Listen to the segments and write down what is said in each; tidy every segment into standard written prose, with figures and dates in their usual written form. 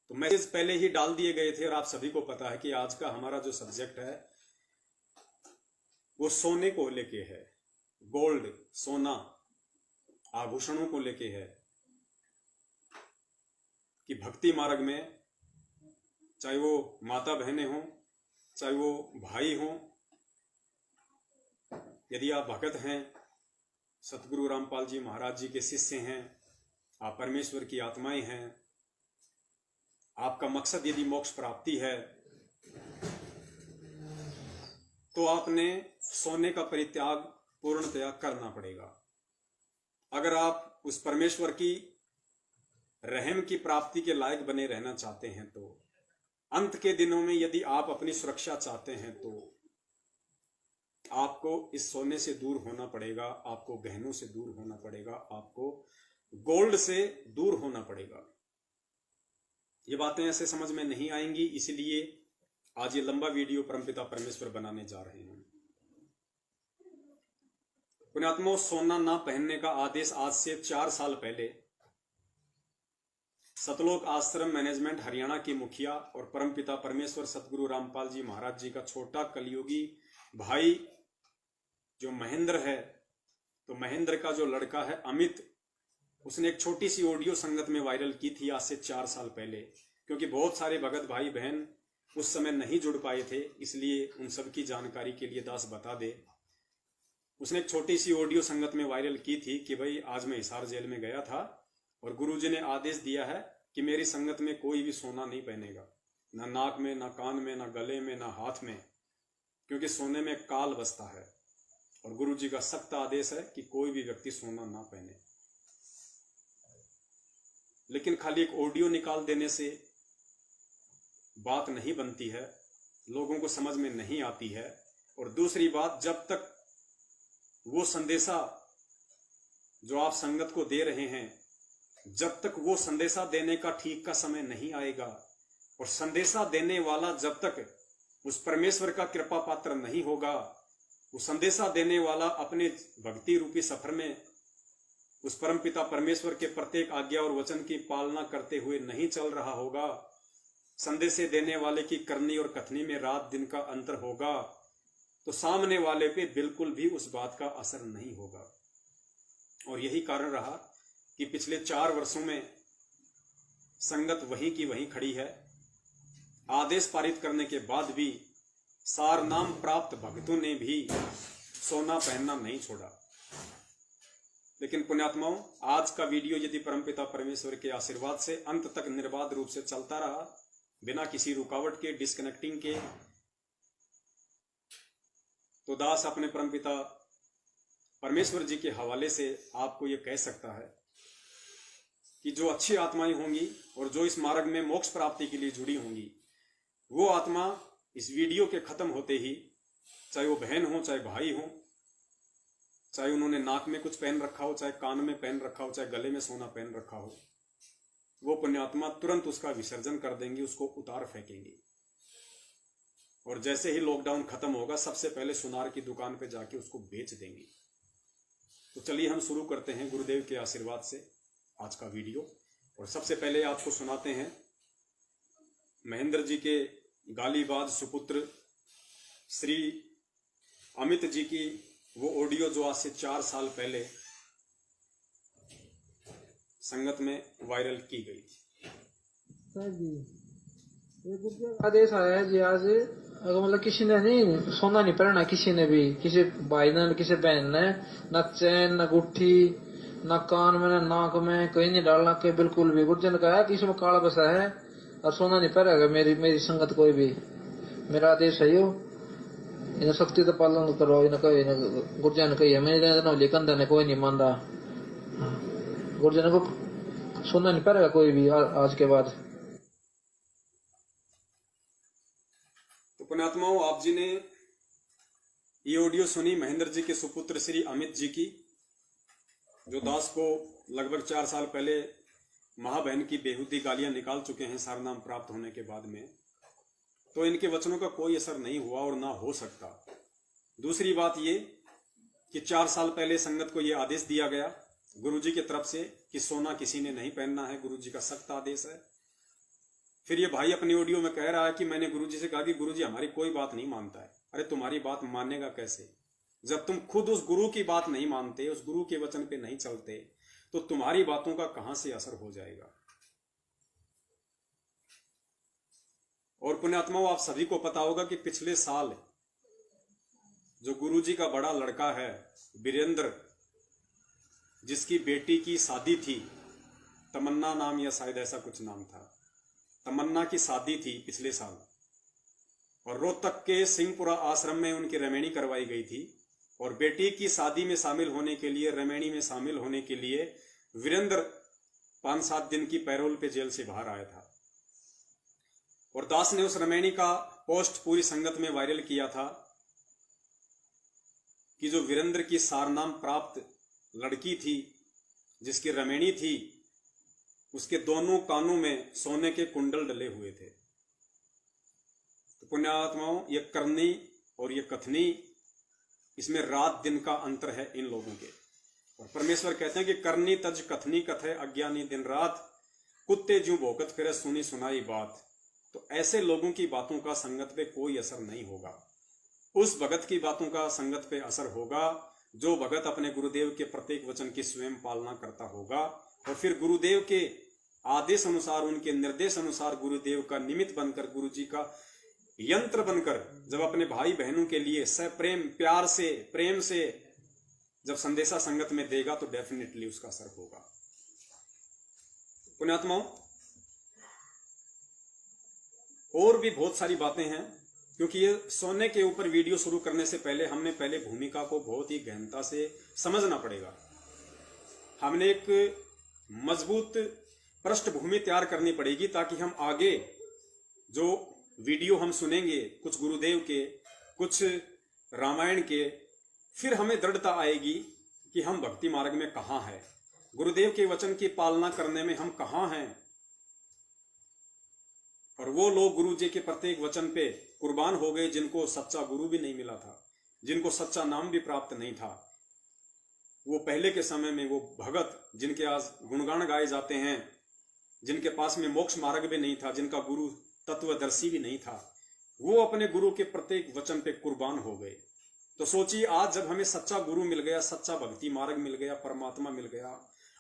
तो मैसेज पहले ही डाल दिए गए थे और आप सभी को पता है कि आज का हमारा जो सब्जेक्ट है वो सोने को लेके है, गोल्ड, सोना, आभूषणों को लेके है कि भक्ति मार्ग में चाहे वो माता बहनें हों, चाहे वो भाई हों, यदि आप भगत हैं, सतगुरु रामपाल जी महाराज जी के शिष्य हैं, आप परमेश्वर की आत्माएं हैं, आपका मकसद यदि मोक्ष प्राप्ति है, तो आपने सोने का परित्याग पूर्णतया करना पड़ेगा। अगर आप उस परमेश्वर की रहम की प्राप्ति के लायक बने रहना चाहते हैं, तो अंत के दिनों में यदि आप अपनी सुरक्षा चाहते हैं, तो आपको इस सोने से दूर होना पड़ेगा, आपको गहनों से दूर होना पड़ेगा, आपको गोल्ड से दूर होना पड़ेगा। ये बातें ऐसे समझ में नहीं आएंगी, इसलिए आज ये लंबा वीडियो परमपिता परमेश्वर बनाने जा रहे हैं। पुण्यात्माओं, सोना ना पहनने का आदेश आज से 4 साल पहले सतलोक आश्रम मैनेजमेंट हरियाणा की मुखिया और परमपिता परमेश्वर सतगुरु रामपाल जी महाराज जी का छोटा कलयुगी भाई जो महेंद्र है, तो महेंद्र का जो लड़का है अमित, उसने एक छोटी सी ऑडियो संगत में वायरल की थी आज से 4 साल पहले। क्योंकि बहुत सारे भगत भाई बहन उस समय नहीं जुड़ पाए थे, इसलिए उन सब की जानकारी के लिए दास बता दे। उसने एक छोटी सी ऑडियो संगत में वायरल की थी कि भाई आज मैं हिसार जेल में गया था और गुरुजी ने आदेश दिया है कि मेरी संगत में कोई भी सोना नहीं पहनेगा, ना नाक में, ना कान में, ना गले में, ना हाथ में, क्योंकि सोने में काल बसता है और गुरुजी का सख्त आदेश है कि कोई भी व्यक्ति सोना ना पहने। लेकिन खाली एक ऑडियो निकाल देने से बात नहीं बनती है, लोगों को समझ में नहीं आती है। और दूसरी बात, जब तक वो संदेशा जो आप संगत को दे रहे हैं, जब तक वो संदेशा देने का ठीक का समय नहीं आएगा और संदेशा देने वाला जब तक उस परमेश्वर का कृपा पात्र नहीं होगा, वो संदेशा देने वाला अपने भक्ति रूपी सफर में उस परमपिता परमेश्वर के प्रत्येक आज्ञा और वचन की पालना करते हुए नहीं चल रहा होगा, संदेशे देने वाले की करनी और कथनी में रात दिन का अंतर होगा, तो सामने वाले पे बिल्कुल भी उस बात का असर नहीं होगा। और यही कारण रहा कि पिछले 4 वर्षों में संगत वहीं की वहीं खड़ी है। आदेश पारित करने के बाद भी सार नाम प्राप्त भक्तों ने भी सोना पहनना नहीं छोड़ा। लेकिन पुण्यात्माओं, आज का वीडियो यदि परमपिता परमेश्वर के आशीर्वाद से अंत तक निर्बाध रूप से चलता रहा, बिना किसी रुकावट के, डिस्कनेक्टिंग के, तो दास अपने परमपिता परमेश्वर जी के हवाले से आपको यह कह सकता है कि जो अच्छी आत्माएं होंगी और जो इस मार्ग में मोक्ष प्राप्ति के लिए जुड़ी होंगी, वो आत्मा इस वीडियो के खत्म होते ही, चाहे वो बहन हो, चाहे भाई हो, चाहे उन्होंने नाक में कुछ पहन रखा हो, चाहे कान में पहन रखा हो, चाहे गले में सोना पहन रखा हो, वो पुण्यात्मा तुरंत उसका विसर्जन कर देंगे, उसको उतार फेंकेंगे। और जैसे ही लॉकडाउन खत्म होगा, सबसे पहले सुनार की दुकान पे जाके उसको बेच देंगे। तो चलिए हम शुरू करते हैं गुरुदेव के आशीर्वाद से आज का वीडियो। और सबसे पहले आपको सुनाते हैं महेंद्र जी के गालीबाज सुपुत्र श्री अमित जी की वो ऑडियो जो आज से 4 साल पहले संगत में वायरल की गई थी। सर जी, एक आदेश आया है जी आज, अगर मतलब किसी ने नहीं सोना नहीं पहनना, किसी ने भी, किसी भाई ने, किसी बहन ने, न चैन, न गुट्ठी, न कान में, न नाक में, कहीं नहीं डालना के बिल्कुल भी। गुरुजन का है कि इसमें काला बसा है और सोना नहीं पहनेगा मेरी संगत कोई भी। मेरा आदेश है यो, इन सख्ती तो पालन करो। इन गुरुजन कही है, मैंने लेकिन ने कोई नहीं मानता। गुरुजन को सोना नहीं पहनेगा कोई भी आज के बाद। तो पुण्यात्माओं, आप जी ने ये ऑडियो सुनी महेंद्र जी के सुपुत्र श्री अमित जी की, जो दास को लगभग 4 साल पहले महाबहन की बेहुदी गालियां निकाल चुके हैं सारनाम प्राप्त होने के बाद में। तो इनके वचनों का कोई असर नहीं हुआ और ना हो सकता। दूसरी बात ये कि 4 साल पहले संगत को यह आदेश दिया गया गुरुजी की तरफ से कि सोना किसी ने नहीं पहनना है, गुरुजी का सख्त आदेश है। फिर ये भाई अपनी ऑडियो में कह रहा है कि मैंने गुरुजी से कहा कि गुरुजी हमारी कोई बात नहीं मानता है। अरे तुम्हारी बात मानेगा कैसे जब तुम खुद उस गुरु की बात नहीं मानते, उस गुरु के वचन पे नहीं चलते, तो तुम्हारी बातों का कहां से असर हो जाएगा। और पुण्यात्माओं, आप सभी को पता होगा कि पिछले साल जो गुरुजी का बड़ा लड़का है वीरेंद्र, जिसकी बेटी की शादी थी, तमन्ना नाम या शायद ऐसा कुछ नाम था, तमन्ना की शादी थी पिछले साल, और रोहतक के सिंहपुरा आश्रम में उनकी रमेणी करवाई गई थी। और बेटी की शादी में शामिल होने के लिए, रमेणी में शामिल होने के लिए वीरेंद्र 5-7 दिन की पैरोल पे जेल से बाहर आया था। और दास ने उस रमेणी का पोस्ट पूरी संगत में वायरल किया था कि जो वीरेंद्र की सारनाम प्राप्त लड़की थी, जिसकी रमेणी थी, उसके दोनों कानों में सोने के कुंडल डले हुए थे। तो पुण्यात्माओं, ये करनी और ये कथनी, इसमें रात दिन का अंतर है इन लोगों के। और परमेश्वर कहते हैं कि करनी तज कथनी कथे अज्ञानी दिन रात, कुत्ते ज्यों भौंकत फिरे सुनी सुनाई बात। तो ऐसे लोगों की बातों का संगत पे कोई असर नहीं होगा। उस भगत की बातों का संगत पे असर होगा जो भगत अपने गुरुदेव के प्रत्येक वचन की स्वयं पालना करता होगा, और फिर गुरुदेव के आदेश अनुसार, उनके निर्देश अनुसार गुरुदेव का निमित्त बनकर, गुरु जी का यंत्र बनकर जब अपने भाई बहनों के लिए सप्रेम, प्यार से, प्रेम से जब संदेशा संगत में देगा, तो डेफिनेटली उसका असर होगा। पुण्यात्माओं, और भी बहुत सारी बातें हैं, क्योंकि ये सोने के ऊपर वीडियो शुरू करने से पहले हमने पहले भूमिका को बहुत ही गहनता से समझना पड़ेगा। हमने एक मजबूत पृष्ठभूमि तैयार करनी पड़ेगी, ताकि हम आगे जो वीडियो हम सुनेंगे, कुछ गुरुदेव के, कुछ रामायण के, फिर हमें दृढ़ता आएगी कि हम भक्ति मार्ग में कहाँ हैं, गुरुदेव के वचन की पालना करने में हम कहाँ हैं। और वो लोग गुरु जी के प्रत्येक वचन पे कुर्बान हो गए जिनको सच्चा गुरु भी नहीं मिला था, जिनको सच्चा नाम भी प्राप्त नहीं था। वो पहले के समय में वो भगत जिनके आज गुणगान गाए जाते हैं, जिनके पास में मोक्ष मार्ग भी नहीं था, जिनका गुरु तत्वदर्शी भी नहीं था, वो अपने गुरु के प्रत्येक वचन पे कुर्बान हो गए। तो सोचिए, आज जब हमें सच्चा गुरु मिल गया, सच्चा भक्ति मार्ग मिल गया, परमात्मा मिल गया,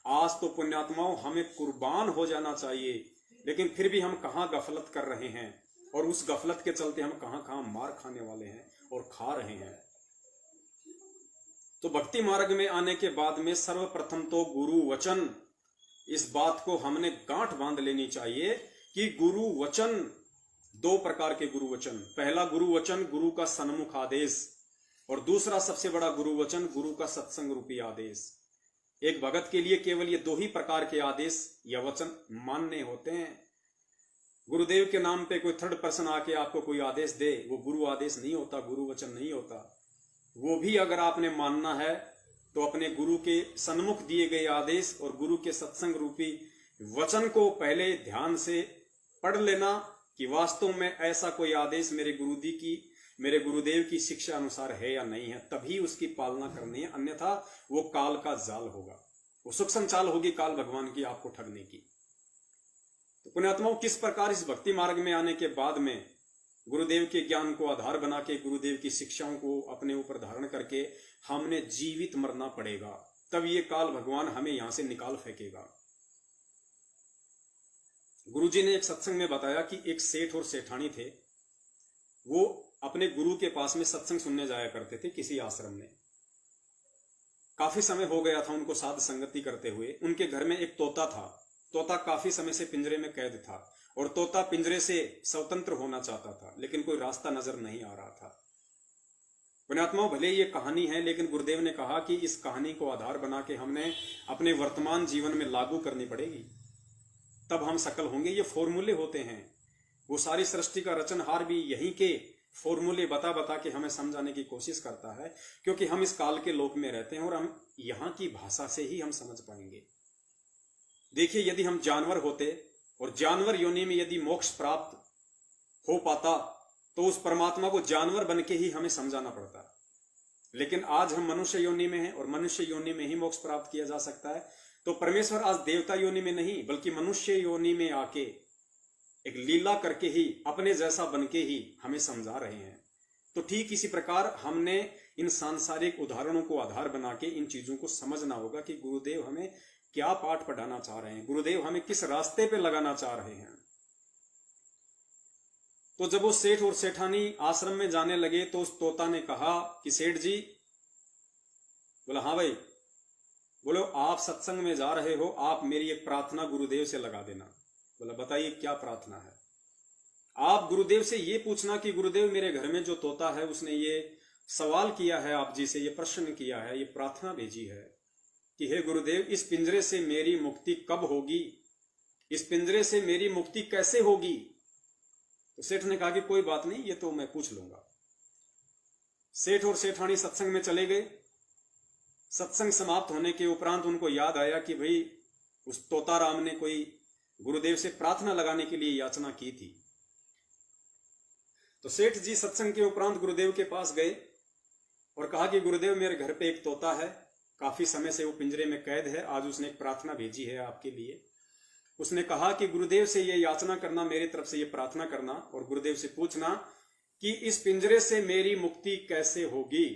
आज तो पुण्यात्माओं हमें कुर्बान हो जाना चाहिए। लेकिन फिर भी हम कहाँ गफलत कर रहे हैं, और उस गफलत के चलते हम कहाँ कहाँ मार खाने वाले हैं और खा रहे हैं। तो भक्ति मार्ग में आने के बाद में सर्वप्रथम तो गुरु वचन, इस बात को हमने गांठ बांध लेनी चाहिए कि गुरु वचन, 2 प्रकार के गुरु वचन। पहला गुरु वचन गुरु का सन्मुख आदेश, और दूसरा सबसे बड़ा गुरु वचन गुरु का सत्संग रूपी आदेश। एक भगत के लिए केवल ये 2 ही प्रकार के आदेश या वचन मानने होते हैं। गुरुदेव के नाम पे कोई थर्ड पर्सन आके आपको कोई आदेश दे, वो गुरु आदेश नहीं होता, गुरु वचन नहीं होता। वो भी अगर आपने मानना है तो अपने गुरु के सन्मुख दिए गए आदेश और गुरु के सत्संग रूपी वचन को पहले ध्यान से पढ़ लेना कि वास्तव में ऐसा कोई आदेश मेरे गुरुदेव की शिक्षा अनुसार है या नहीं है, तभी उसकी पालना करनी है। अन्यथा वो काल का जाल होगा, वो सूक्ष्म चाल होगी काल भगवान की आपको ठगने की। तो पुण्यात्माओं, किस प्रकार इस भक्ति मार्ग में आने के बाद में गुरुदेव के ज्ञान को आधार बना के, गुरुदेव की शिक्षाओं को अपने ऊपर धारण करके हमने जीवित मरना पड़ेगा, तब ये काल भगवान हमें यहां से निकाल फेंकेगा। गुरुजी ने एक सत्संग में बताया कि एक सेठ और सेठानी थे, वो अपने गुरु के पास में सत्संग सुनने जाया करते थे किसी आश्रम में। काफी समय हो गया था उनको साध संगति करते हुए। उनके घर में एक तोता था। तोता काफी समय से पिंजरे में कैद था, और तोता पिंजरे से स्वतंत्र होना चाहता था, लेकिन कोई रास्ता नजर नहीं आ रहा था। पुण्यात्माओं, भले ये कहानी है, लेकिन गुरुदेव ने कहा कि इस कहानी को आधार बना के हमने अपने वर्तमान जीवन में लागू करनी पड़ेगी, तब हम सफल होंगे। ये फॉर्मूले होते हैं, वो सारी सृष्टि का रचनहार भी यहीं के फॉर्मूले बता बता के हमें समझाने की कोशिश करता है, क्योंकि हम इस काल के लोक में रहते हैं और हम यहाँ की भाषा से ही हम समझ पाएंगे। देखिए, यदि हम जानवर होते और जानवर योनि में यदि मोक्ष प्राप्त हो पाता, तो उस परमात्मा को जानवर बन के ही हमें समझाना पड़ता। लेकिन आज हम मनुष्य योनि में हैं और मनुष्य योनि में ही मोक्ष प्राप्त किया जा सकता है। तो परमेश्वर आज देवता योनि में नहीं, बल्कि मनुष्य योनि में आके एक लीला करके ही, अपने जैसा बनके ही हमें समझा रहे हैं। तो ठीक इसी प्रकार हमने इन सांसारिक उदाहरणों को आधार बना के इन चीजों को समझना होगा कि गुरुदेव हमें क्या पाठ पढ़ाना चाह रहे हैं, गुरुदेव हमें किस रास्ते पे लगाना चाह रहे हैं। तो जब वो सेठ और सेठानी आश्रम में जाने लगे तो उस तोता ने कहा कि सेठ जी, बोला हाँ भाई, बोलो आप सत्संग में जा रहे हो, आप मेरी एक प्रार्थना गुरुदेव से लगा देना। बोला बताइए क्या प्रार्थना है। आप गुरुदेव से ये पूछना कि गुरुदेव मेरे घर में जो तोता है उसने ये सवाल किया है, आप जी से ये प्रश्न किया है, ये प्रार्थना भेजी है कि हे गुरुदेव इस पिंजरे से मेरी मुक्ति कब होगी, इस पिंजरे से मेरी मुक्ति कैसे होगी। तो सेठ ने कहा कि कोई बात नहीं, ये तो मैं पूछ लूंगा। सेठ और सेठानी सत्संग में चले गए। सत्संग समाप्त होने के उपरांत उनको याद आया कि भाई उस तोताराम ने कोई गुरुदेव से प्रार्थना लगाने के लिए याचना की थी। तो सेठ जी सत्संग के उपरांत गुरुदेव के पास गए और कहा कि गुरुदेव मेरे घर पे एक तोता है, काफी समय से वो पिंजरे में कैद है, आज उसने एक प्रार्थना भेजी है आपके लिए। उसने कहा कि गुरुदेव से ये याचना करना, मेरी तरफ से ये प्रार्थना करना और गुरुदेव से पूछना कि इस पिंजरे से मेरी मुक्ति कैसे होगी।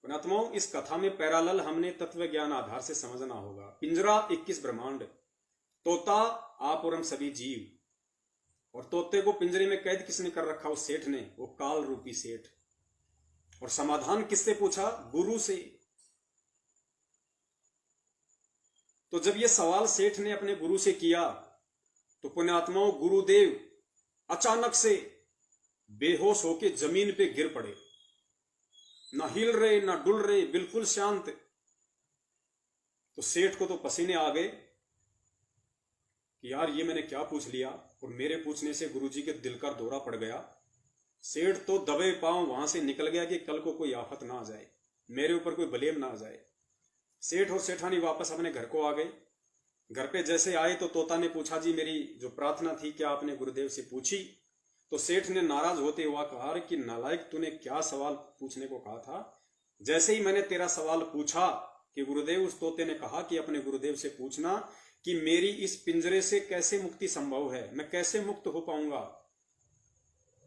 पुणात्माओं, इस कथा में पैरालल हमने तत्व ज्ञान आधार से समझना होगा। पिंजरा 21 ब्रह्मांड, तोता आप और हम सभी जीव, और तोते को पिंजरे में कैद किसने कर रखा? उस सेठ ने, वो काल रूपी सेठ। और समाधान किससे पूछा? गुरु से। तो जब ये सवाल सेठ ने अपने गुरु से किया तो पुण्यात्माओं गुरुदेव अचानक से बेहोश होके जमीन पे गिर पड़े, ना हिल रहे ना डुल रहे, बिल्कुल शांत। तो सेठ को तो पसीने आ गए कि यार ये मैंने क्या पूछ लिया, और मेरे पूछने से गुरुजी के दिल का दौरा पड़ गया। सेठ तो दबे पांव वहां से निकल गया कि कल को कोई आफत ना आ जाए, मेरे ऊपर कोई ब्लेम ना आ जाए। सेठ और सेठानी वापस अपने घर को आ गए। घर पे जैसे आए तो तोता ने पूछा जी मेरी जो प्रार्थना थी क्या आपने गुरुदेव से पूछी? तो सेठ ने नाराज होते हुआ कहा कि नालायक, तूने क्या सवाल पूछने को कहा था? जैसे ही मैंने तेरा सवाल पूछा कि गुरुदेव, उस तोते ने कहा कि अपने गुरुदेव से पूछना कि मेरी इस पिंजरे से कैसे मुक्ति संभव है, मैं कैसे मुक्त हो पाऊंगा।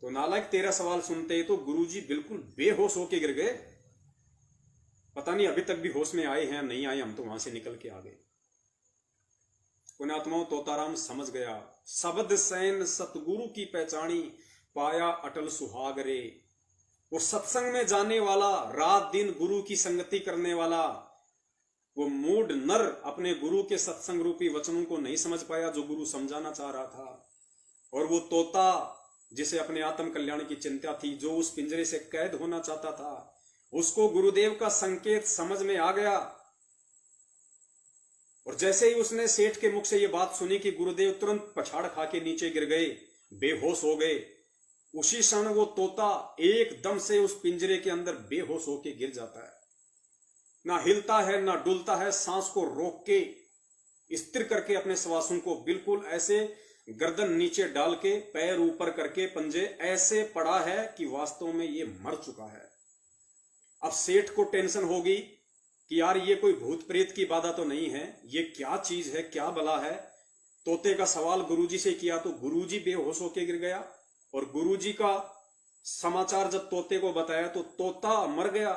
तो नालायक तेरा सवाल सुनते ही तो गुरुजी बिल्कुल बेहोश होके गिर गए। पता नहीं अभी तक भी होश में आए हैं नहीं आए, हम तो वहां से निकल के आ गए। पुण्यात्माओं तोताराम समझ गया, शब्द सैन सतगुरु की पहचानी, पाया अटल सुहाग रे। वो सत्संग में जाने वाला, रात दिन गुरु की संगति करने वाला, वो मूड नर अपने गुरु के सत्संग रूपी वचनों को नहीं समझ पाया जो गुरु समझाना चाह रहा था। और वो तोता जिसे अपने आत्म कल्याण की चिंता थी, जो उस पिंजरे से कैद होना चाहता था, उसको गुरुदेव का संकेत समझ में आ गया। और जैसे ही उसने सेठ के मुख से ये बात सुनी कि गुरुदेव तुरंत पछाड़ खा के नीचे गिर गए, बेहोश हो गए, उसी क्षण वो तोता एकदम से उस पिंजरे के अंदर बेहोश होके गिर जाता है। ना हिलता है ना डुलता है, सांस को रोक के स्थिर करके अपने श्वासों को बिल्कुल ऐसे गर्दन नीचे डाल के पैर ऊपर करके पंजे ऐसे पड़ा है कि वास्तव में ये मर चुका है। अब सेठ को टेंशन होगी कि यार ये कोई भूत प्रेत की बाधा तो नहीं है, ये क्या चीज है, क्या बला है। तोते का सवाल गुरुजी से किया तो गुरुजी बेहोश होके गिर गया, और गुरुजी का समाचार जब तोते को बताया तो तोता मर गया।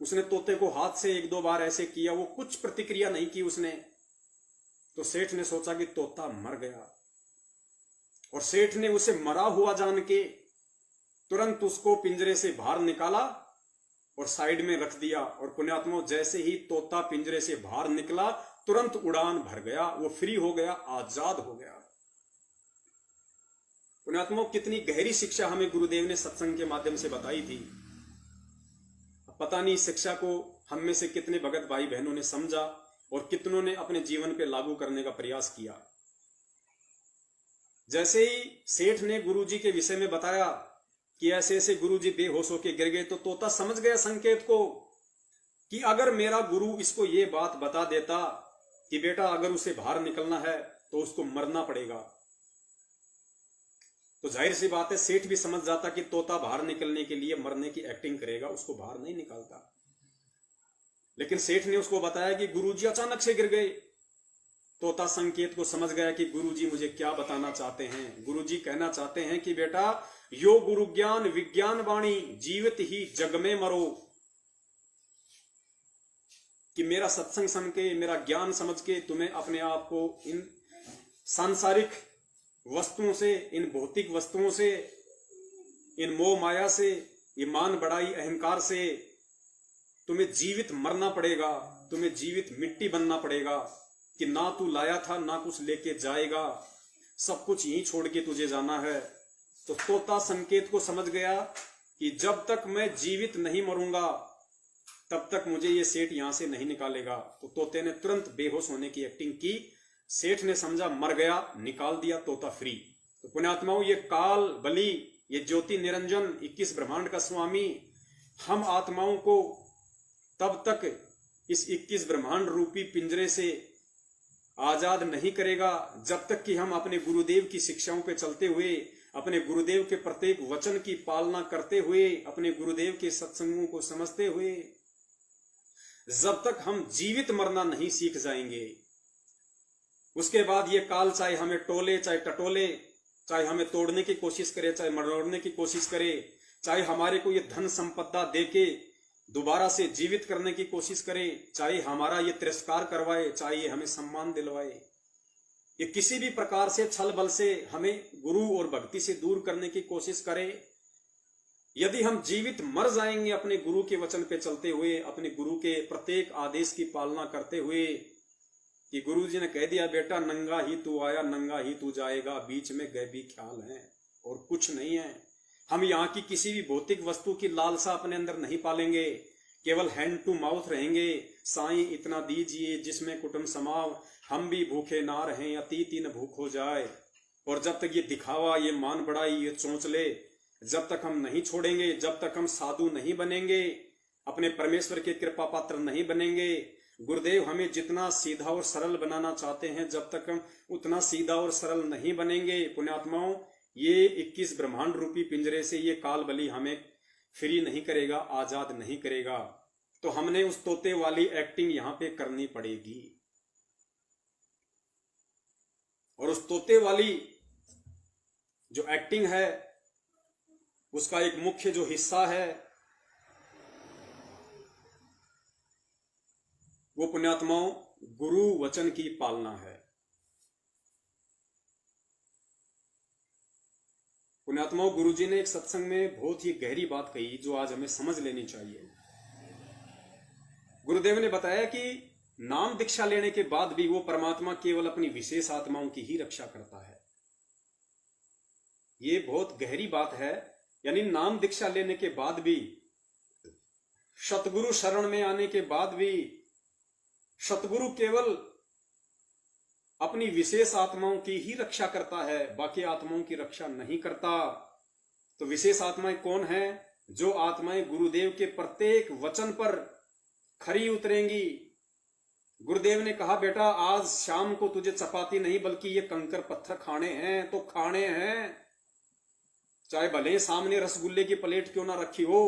उसने तोते को हाथ से 1-2 बार ऐसे किया, वो कुछ प्रतिक्रिया नहीं की उसने। तो सेठ ने सोचा कि तोता मर गया, और सेठ ने उसे मरा हुआ जान के तुरंत उसको पिंजरे से बाहर निकाला और साइड में रख दिया। और पुण्यात्मा जैसे ही तोता पिंजरे से बाहर निकला तुरंत उड़ान भर गया, वो फ्री हो गया, आजाद हो गया। पुण्यात्मा कितनी गहरी शिक्षा हमें गुरुदेव ने सत्संग के माध्यम से बताई थी। पता नहीं शिक्षा को हम में से कितने भगत भाई बहनों ने समझा और कितनों ने अपने जीवन पे लागू करने का प्रयास किया। जैसे ही सेठ ने गुरुजी के विषय में बताया कि ऐसे ऐसे गुरुजी बेहोश होके गिर गए, तो तोता समझ गया संकेत को कि अगर मेरा गुरु इसको ये बात बता देता कि बेटा अगर उसे बाहर निकलना है तो उसको मरना पड़ेगा, तो जाहिर सी बात है सेठ भी समझ जाता कि तोता बाहर निकलने के लिए मरने की एक्टिंग करेगा, उसको बाहर नहीं निकालता। लेकिन सेठ ने उसको बताया कि गुरुजी अचानक से गिर गए, तोता संकेत को समझ गया कि गुरुजी मुझे क्या बताना चाहते हैं। गुरुजी कहना चाहते हैं कि बेटा, यो गुरु ज्ञान विज्ञान वाणी, जीवित ही जग में मरो। कि मेरा सत्संग सुन के, मेरा ज्ञान समझ के तुम्हें अपने आप को इन सांसारिक वस्तुओं से, इन भौतिक वस्तुओं से, इन मोह माया से, ये मान बढ़ाई अहंकार से तुम्हें जीवित मरना पड़ेगा, तुम्हें जीवित मिट्टी बनना पड़ेगा। कि ना तू लाया था, ना कुछ लेके जाएगा, सब कुछ यहीं छोड़ के तुझे जाना है। तो तोता संकेत को समझ गया कि जब तक मैं जीवित नहीं मरूंगा तब तक मुझे ये सेठ यहां से नहीं निकालेगा। तो तोते ने तुरंत बेहोश होने की एक्टिंग की। सेठ ने समझा मर गया, निकाल दिया तोता फ्री। तो पुण्यात्माओं, ये काल बली, ये ज्योति निरंजन 21 ब्रह्मांड का स्वामी हम आत्माओं को तब तक इस 21 ब्रह्मांड रूपी पिंजरे से आजाद नहीं करेगा जब तक कि हम अपने गुरुदेव की शिक्षाओं पे चलते हुए, अपने गुरुदेव के प्रत्येक वचन की पालना करते हुए, अपने गुरुदेव के सत्संगों को समझते हुए, जब तक हम जीवित मरना नहीं सीख जाएंगे। उसके बाद ये काल चाहे हमें टोले, चाहे टटोले, चाहे हमें तोड़ने की कोशिश करे, चाहे मरोड़ने की कोशिश करे, चाहे हमारे को ये धन संपदा देके दोबारा से जीवित करने की कोशिश करे, चाहे हमारा ये तिरस्कार करवाए, चाहे ये हमें सम्मान दिलवाए, ये किसी भी प्रकार से छल बल से हमें गुरु और भक्ति से दूर करने की कोशिश करे, यदि हम जीवित मर जाएंगे अपने गुरु के वचन पे चलते हुए, अपने गुरु के प्रत्येक आदेश की पालना करते हुए, कि गुरु जी ने कह दिया बेटा नंगा ही तू आया, नंगा ही तू जाएगा, बीच में गैबी ख्याल है और कुछ नहीं है। हम यहाँ की किसी भी भौतिक वस्तु की लालसा अपने अंदर नहीं पालेंगे, केवल हैंड टू माउथ रहेंगे। साईं इतना दीजिए जिसमें कुटुंब समाव, हम भी भूखे ना रहें, अतीत न भूख हो जाए। और जब तक ये दिखावा, ये मान बढ़ाई, ये चोंचले जब तक हम नहीं छोड़ेंगे, जब तक हम साधु नहीं बनेंगे, अपने परमेश्वर के कृपा पात्र नहीं बनेंगे, गुरुदेव हमें जितना सीधा और सरल बनाना चाहते हैं, जब तक हम उतना सीधा और सरल नहीं बनेंगे, पुण्यात्माओं, ये 21 ब्रह्मांड रूपी पिंजरे से ये काल बली हमें फ्री नहीं करेगा, आजाद नहीं करेगा। तो हमने उस तोते वाली एक्टिंग यहां पे करनी पड़ेगी। और उस तोते वाली जो एक्टिंग है, उसका एक मुख्य जो हिस्सा है वो पुण्यात्माओं गुरु वचन की पालना है। पुण्यात्माओं, गुरु जी ने एक सत्संग में बहुत ही गहरी बात कही जो आज हमें समझ लेनी चाहिए। गुरुदेव ने बताया कि नाम दीक्षा लेने के बाद भी वो परमात्मा केवल अपनी विशेष आत्माओं की ही रक्षा करता है। ये बहुत गहरी बात है। यानी नाम दीक्षा लेने के बाद भी, सतगुरु शरण में आने के बाद भी, सतगुरु केवल अपनी विशेष आत्माओं की ही रक्षा करता है, बाकी आत्माओं की रक्षा नहीं करता। तो विशेष आत्माएं कौन है? जो आत्माएं गुरुदेव के प्रत्येक वचन पर खरी उतरेंगी। गुरुदेव ने कहा बेटा आज शाम को तुझे चपाती नहीं बल्कि ये कंकर पत्थर खाने हैं तो खाने हैं, चाहे भले सामने रसगुल्ले की प्लेट क्यों ना रखी हो,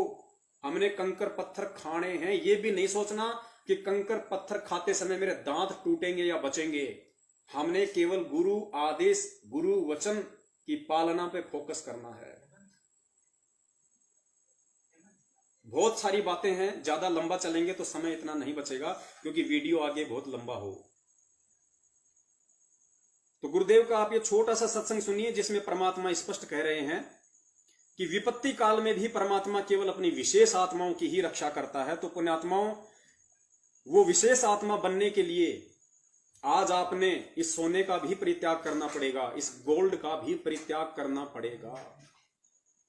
हमने कंकर पत्थर खाने हैं। ये भी नहीं सोचना कि कंकर पत्थर खाते समय मेरे दांत टूटेंगे या बचेंगे। हमने केवल गुरु आदेश, गुरु वचन की पालना पे फोकस करना है। बहुत सारी बातें हैं, ज्यादा लंबा चलेंगे तो समय इतना नहीं बचेगा क्योंकि वीडियो आगे बहुत लंबा हो। तो गुरुदेव का आप ये छोटा सा सत्संग सुनिए जिसमें परमात्मा स्पष्ट कह रहे हैं कि विपत्ति काल में भी परमात्मा केवल अपनी विशेष आत्माओं की ही रक्षा करता है। तो पुण्यात्माओं, वो विशेष आत्मा बनने के लिए आज आपने इस सोने का भी परित्याग करना पड़ेगा, इस गोल्ड का भी परित्याग करना पड़ेगा।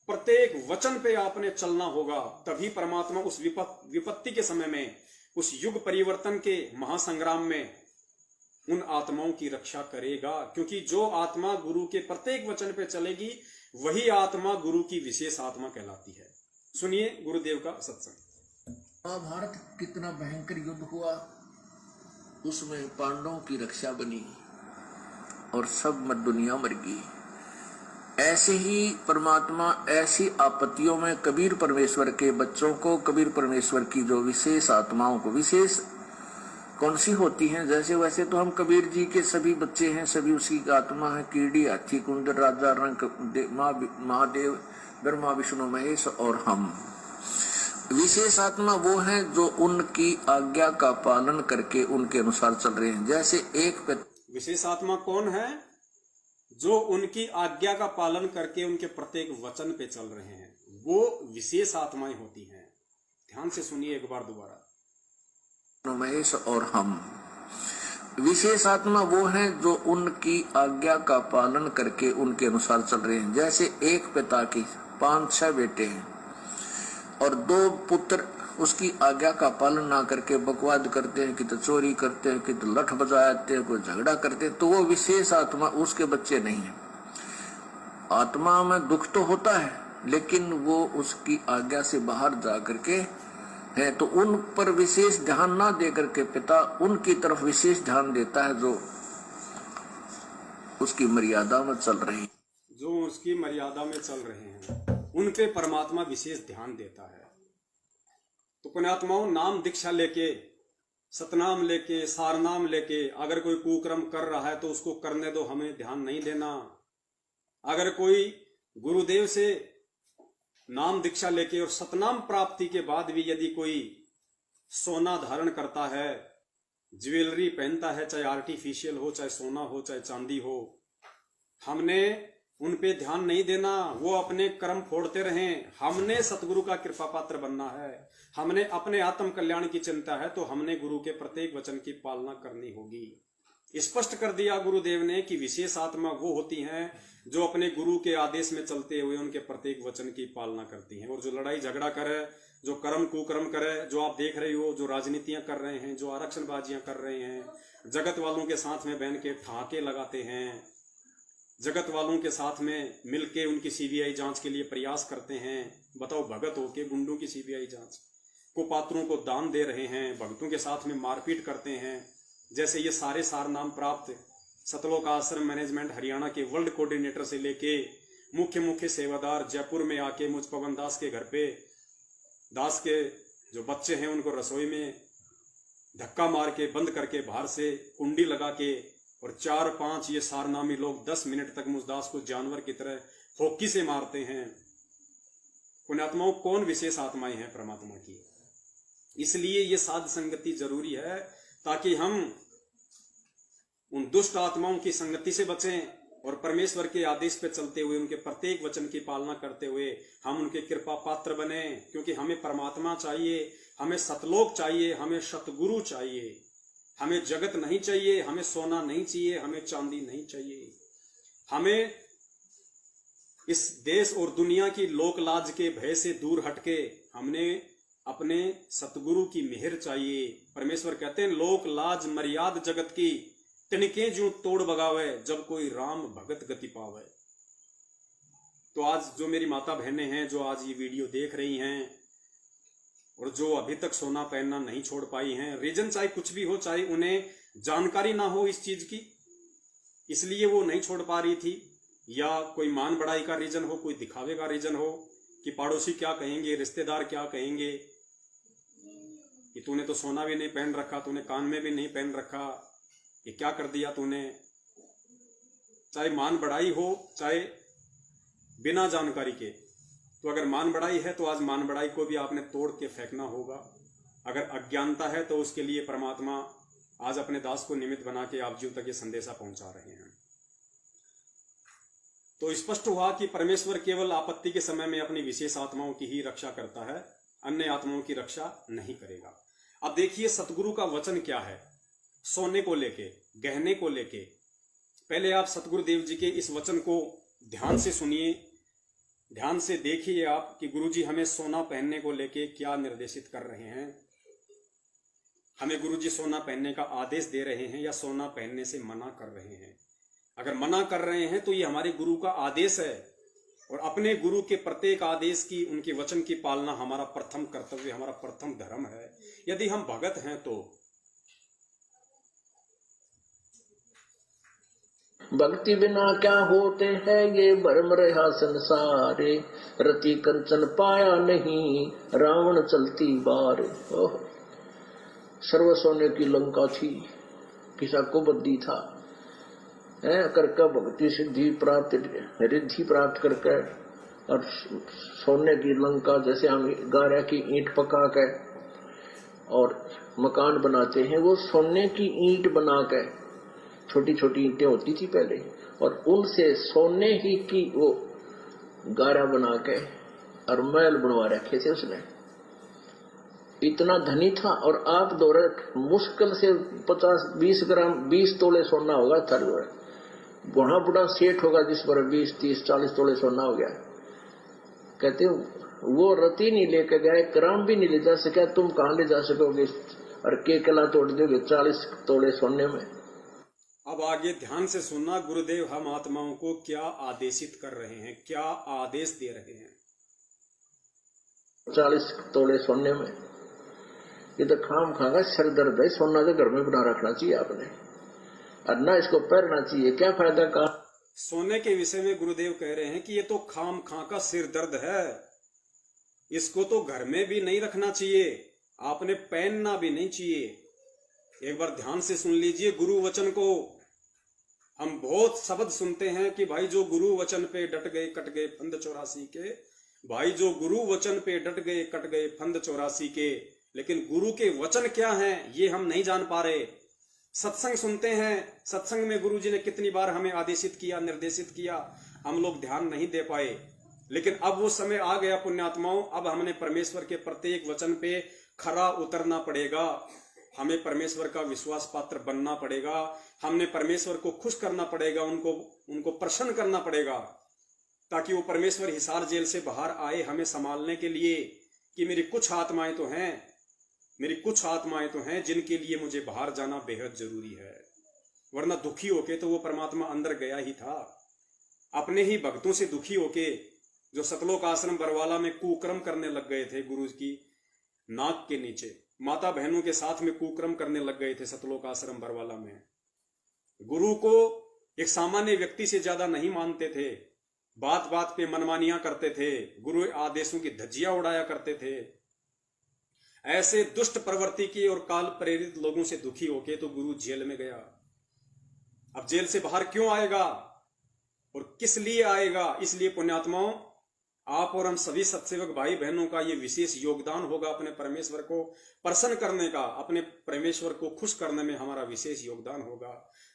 प्रत्येक वचन पे आपने चलना होगा, तभी परमात्मा उस विपत्ति के समय में, उस युग परिवर्तन के महासंग्राम में उन आत्माओं की रक्षा करेगा। क्योंकि जो आत्मा गुरु के प्रत्येक वचन पे चलेगी वही आत्मा गुरु की विशेष आत्मा कहलाती है। सुनिए गुरुदेव का सत्संग। महाभारत कितना भयंकर युद्ध हुआ, उसमें पांडवों की रक्षा बनी और सब मत दुनिया मर गई। ऐसे ही परमात्मा ऐसी आपत्तियों में कबीर परमेश्वर के बच्चों को, कबीर परमेश्वर की जो विशेष आत्माओं को, विशेष कौन सी होती हैं। जैसे वैसे तो हम कबीर जी के सभी बच्चे हैं, सभी उसी की आत्मा है। कीड़ी, हाथी, कुंडर, राजा, रंग, महादेव, ब्रह्मा, विष्णु, महेश और हम। विशेष आत्मा वो है जो उनकी आज्ञा का पालन करके उनके अनुसार चल रहे हैं। जैसे एक विशेष आत्मा कौन है? जो उनकी आज्ञा का पालन करके उनके प्रत्येक वचन पे चल रहे हैं, वो विशेष आत्माएं होती हैं। ध्यान से सुनिए एक बार दोबारा। महेश और हम। विशेष आत्मा वो है जो उनकी आज्ञा का पालन करके उनके अनुसार चल रहे हैं। जैसे एक पिता की 5-6 बेटे हैं और 2 पुत्र उसकी आज्ञा का पालन ना करके बकवाद करते हैं, कि तो चोरी करते हैं, कि तो लठ बजाते हैं, कोई झगड़ा करते हैं, तो वो विशेष आत्मा उसके बच्चे नहीं है। आत्मा में दुख तो होता है, लेकिन वो उसकी आज्ञा से बाहर जा करके है, तो उन पर विशेष ध्यान ना दे करके पिता उनकी तरफ विशेष ध्यान देता है, जो उसकी मर्यादा में चल रहे हैं। जो उसकी मर्यादा में चल रहे हैं उन पे परमात्मा विशेष ध्यान देता है। तो पुण्यात्माओं, नाम दीक्षा लेके, सतनाम लेके, सारनाम लेके अगर कोई कुकर्म कर रहा है तो उसको करने दो, हमें ध्यान नहीं देना। अगर कोई गुरुदेव से नाम दीक्षा लेके और सतनाम प्राप्ति के बाद भी यदि कोई सोना धारण करता है, ज्वेलरी पहनता है, चाहे आर्टिफिशियल हो, चाहे सोना हो, चाहे चांदी हो, हमने उन पे ध्यान नहीं देना। वो अपने कर्म फोड़ते रहें। हमने सतगुरु का कृपा पात्र बनना है, हमने अपने आत्म कल्याण की चिंता है, तो हमने गुरु के प्रत्येक वचन की पालना करनी होगी। स्पष्ट कर दिया गुरुदेव ने कि विशेष आत्मा वो होती हैं जो अपने गुरु के आदेश में चलते हुए उनके प्रत्येक वचन की पालना करती हैं। और जो लड़ाई झगड़ा करे, जो कर्म कुकर्म करे, जो आप देख रहे हो, जो राजनीतियां कर रहे हैं, जो आरक्षणबाजियां कर रहे हैं, जगत वालों के साथ में बहन के ठाके लगाते हैं, जगत वालों के साथ में मिलके उनकी सीबीआई जांच के लिए प्रयास करते हैं। बताओ, भगत होके गुंडों की सीबीआई जांच, कुपात्रों को दान दे रहे हैं, भक्तों के साथ में मारपीट करते हैं। जैसे ये सारे सारनाम प्राप्त सतलोक आश्रम मैनेजमेंट हरियाणा के वर्ल्ड कोऑर्डिनेटर से लेके मुख्य सेवादार जयपुर में आके मुझ पवन दास के घर पे, दास के जो बच्चे हैं उनको रसोई में धक्का मार के बंद करके बाहर से कुंडी लगा के, और 4-5 ये सारनामी लोग 10 मिनट तक मुझदास को जानवर की तरह होकी से मारते हैं। पुण्यात्माओं, कौन विशेष आत्माएं हैं परमात्मा की। इसलिए ये साध संगति जरूरी है, ताकि हम उन दुष्ट आत्माओं की संगति से बचें और परमेश्वर के आदेश पे चलते हुए उनके प्रत्येक वचन की पालना करते हुए हम उनके कृपा पात्र बने। क्योंकि हमें परमात्मा चाहिए, हमें सतलोक चाहिए, हमें सतगुरु चाहिए, हमें जगत नहीं चाहिए, हमें सोना नहीं चाहिए, हमें चांदी नहीं चाहिए। हमें इस देश और दुनिया की लोक लाज के भय से दूर हटके हमने अपने सतगुरु की मेहर चाहिए। परमेश्वर कहते हैं, लोक लाज मर्याद जगत की तिनके जो तोड़ बगावे, जब कोई राम भगत गति पावे। तो आज जो मेरी माता बहनें हैं, जो आज ये वीडियो देख रही हैं और जो अभी तक सोना पहनना नहीं छोड़ पाई हैं, रीजन चाहे कुछ भी हो, चाहे उन्हें जानकारी ना हो इस चीज की, इसलिए वो नहीं छोड़ पा रही थी, या कोई मान बढ़ाई का रीजन हो, कोई दिखावे का रीजन हो कि पड़ोसी क्या कहेंगे, रिश्तेदार क्या कहेंगे कि तूने तो सोना भी नहीं पहन रखा, तूने कान में भी नहीं पहन रखा, ये क्या कर दिया तूने। चाहे मान बढ़ाई हो, चाहे बिना जानकारी के। तो अगर मान बढ़ाई है तो आज मान बढ़ाई को भी आपने तोड़ के फेंकना होगा। अगर अज्ञानता है तो उसके लिए परमात्मा आज अपने दास को निमित्त बना के आप जीव तक ये संदेशा पहुंचा रहे हैं। तो स्पष्ट हुआ कि परमेश्वर केवल आपत्ति के समय में अपनी विशेष आत्माओं की ही रक्षा करता है, अन्य आत्माओं की रक्षा नहीं करेगा। अब देखिए सतगुरु का वचन क्या है सोने को लेके, गहने को लेके। पहले आप सतगुरु देव जी के इस वचन को ध्यान से सुनिए, ध्यान से देखिए आप कि गुरुजी हमें सोना पहनने को लेके क्या निर्देशित कर रहे हैं। हमें गुरुजी सोना पहनने का आदेश दे रहे हैं या सोना पहनने से मना कर रहे हैं। अगर मना कर रहे हैं तो ये हमारे गुरु का आदेश है, और अपने गुरु के प्रत्येक आदेश की, उनके वचन की पालना हमारा प्रथम कर्तव्य, हमारा प्रथम धर्म है। यदि हम भगत हैं तो भक्ति बिना क्या होते हैं ये भरम रहा संसारे, रति कंचन पाया नहीं रावण चलती बार। सर्व सोने की लंका थी, किसा को बद्दी था, करके भक्ति सिद्धि प्राप्त रिद्धि प्राप्त करके, और सोने की लंका जैसे हम गारा की ईंट पका के और मकान बनाते हैं, वो सोने की ईंट बना के, छोटी छोटी ईंटें होती थी पहले, और उनसे सोने ही की वो गारा बना के और महल बनवा रखे थे उसने। इतना धनी था। और आप दौरे मुश्किल से 50-20 ग्राम 20 तोले सोना होगा था, बड़ा बड़ा सेठ होगा जिस पर 20-30-40 तोले सोना हो गया। कहते वो रति नहीं लेके गए, ग्राम भी नहीं ले जा सका, तुम कहां ले जा सकोगे, और के कला तोड़ दोगे 40 तोले सोने में। अब आगे ध्यान से सुनना, गुरुदेव हम आत्माओं को क्या आदेशित कर रहे हैं, क्या आदेश दे रहे हैं। 40 तोले सोने में, ये तो खाम खागा सर दर्द है। सोना तो घर में बना रखना चाहिए आपने, और ना इसको पहनना चाहिए। क्या फायदा का सोने के विषय में गुरुदेव कह रहे हैं कि ये तो खाम खा का सिर दर्द है, इसको तो घर में भी नहीं रखना चाहिए, आपने पहनना भी नहीं चाहिए। एक बार ध्यान से सुन लीजिए गुरु वचन को। हम बहुत शब्द सुनते हैं कि भाई जो गुरु वचन पे डट गए कट गए फंद 84 के, भाई जो गुरु वचन पे डट गए कट गए फंद 84 के, लेकिन गुरु के वचन क्या हैं ये हम नहीं जान पा रहे। सत्संग सुनते हैं, सत्संग में गुरु जी ने कितनी बार हमें आदेशित किया, निर्देशित किया, हम लोग ध्यान नहीं दे पाए। लेकिन अब वो समय आ गया पुण्यात्माओं, अब हमने परमेश्वर के प्रत्येक वचन पे खरा उतरना पड़ेगा, हमें परमेश्वर का विश्वास पात्र बनना पड़ेगा, हमने परमेश्वर को खुश करना पड़ेगा, उनको प्रसन्न करना पड़ेगा, ताकि वो परमेश्वर हिसार जेल से बाहर आए हमें संभालने के लिए कि मेरी कुछ आत्माएं तो हैं जिनके लिए मुझे बाहर जाना बेहद जरूरी है। वरना दुखी होके तो वो परमात्मा अंदर गया ही था। अपने ही भक्तों से दुखी होके जो सतलोक आश्रम बरवाला में कुकर्म करने लग गए थे, गुरु की नाक के नीचे माता बहनों के साथ में कुकर्म करने लग गए थे सतलोक आश्रम बरवाला में। गुरु को एक सामान्य व्यक्ति से ज्यादा नहीं मानते थे, बात बात पे मनमानियां करते थे, गुरु आदेशों की धज्जियां उड़ाया करते थे। ऐसे दुष्ट प्रवृत्ति की और काल प्रेरित लोगों से दुखी होके तो गुरु जेल में गया। अब जेल से बाहर क्यों आएगा और किस लिए आएगा? इसलिए पुण्यात्माओं, आप और हम सभी सत्सेवक भाई बहनों का ये विशेष योगदान होगा अपने परमेश्वर को प्रसन्न करने का, अपने परमेश्वर को खुश करने में हमारा विशेष योगदान होगा,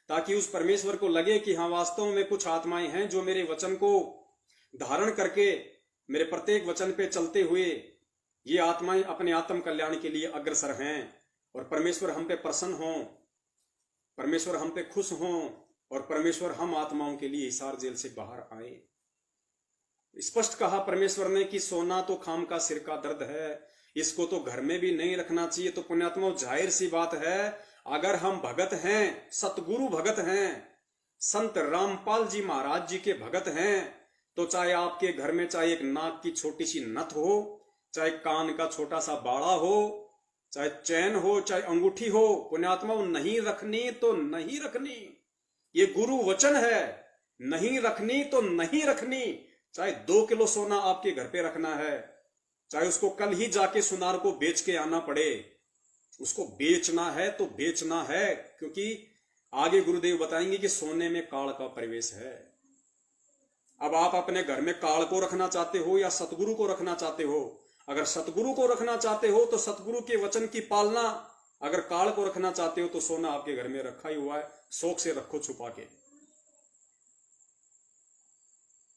ताकि उस परमेश्वर को लगे कि हाँ वास्तव में कुछ आत्माएं हैं जो मेरे वचन को धारण करके, मेरे प्रत्येक वचन पे चलते हुए ये आत्माएं अपने आत्म कल्याण के लिए अग्रसर हैं, और परमेश्वर हम पे प्रसन्न हो, परमेश्वर हम पे खुश हो, और परमेश्वर हम आत्माओं के लिए हिसार जेल से बाहर आए। स्पष्ट कहा परमेश्वर ने कि सोना तो खाम का सिर का दर्द है, इसको तो घर में भी नहीं रखना चाहिए। तो पुण्यात्माओं, जाहिर सी बात है, अगर हम भगत हैं, सतगुरु भगत हैं, संत रामपाल जी महाराज जी के भगत हैं, तो चाहे आपके घर में चाहे एक नाक की छोटी सी नथ हो, चाहे कान का छोटा सा बाड़ा हो, चाहे चैन हो, चाहे अंगूठी हो, पुण्यात्माओं नहीं रखनी तो नहीं रखनी। ये गुरु वचन है, नहीं रखनी तो नहीं रखनी। चाहे 2 किलो सोना आपके घर पे रखना है, चाहे उसको कल ही जाके सुनार को बेच के आना पड़े, उसको बेचना है तो बेचना है, क्योंकि आगे गुरुदेव बताएंगे कि सोने में काल का प्रवेश है। अब आप अपने घर में काल को रखना चाहते हो या सतगुरु को रखना चाहते हो? अगर सतगुरु को रखना चाहते हो तो सतगुरु के वचन की पालना, अगर काल को रखना चाहते हो तो सोना आपके घर में रखा ही हुआ है, शौक से रखो छुपा के।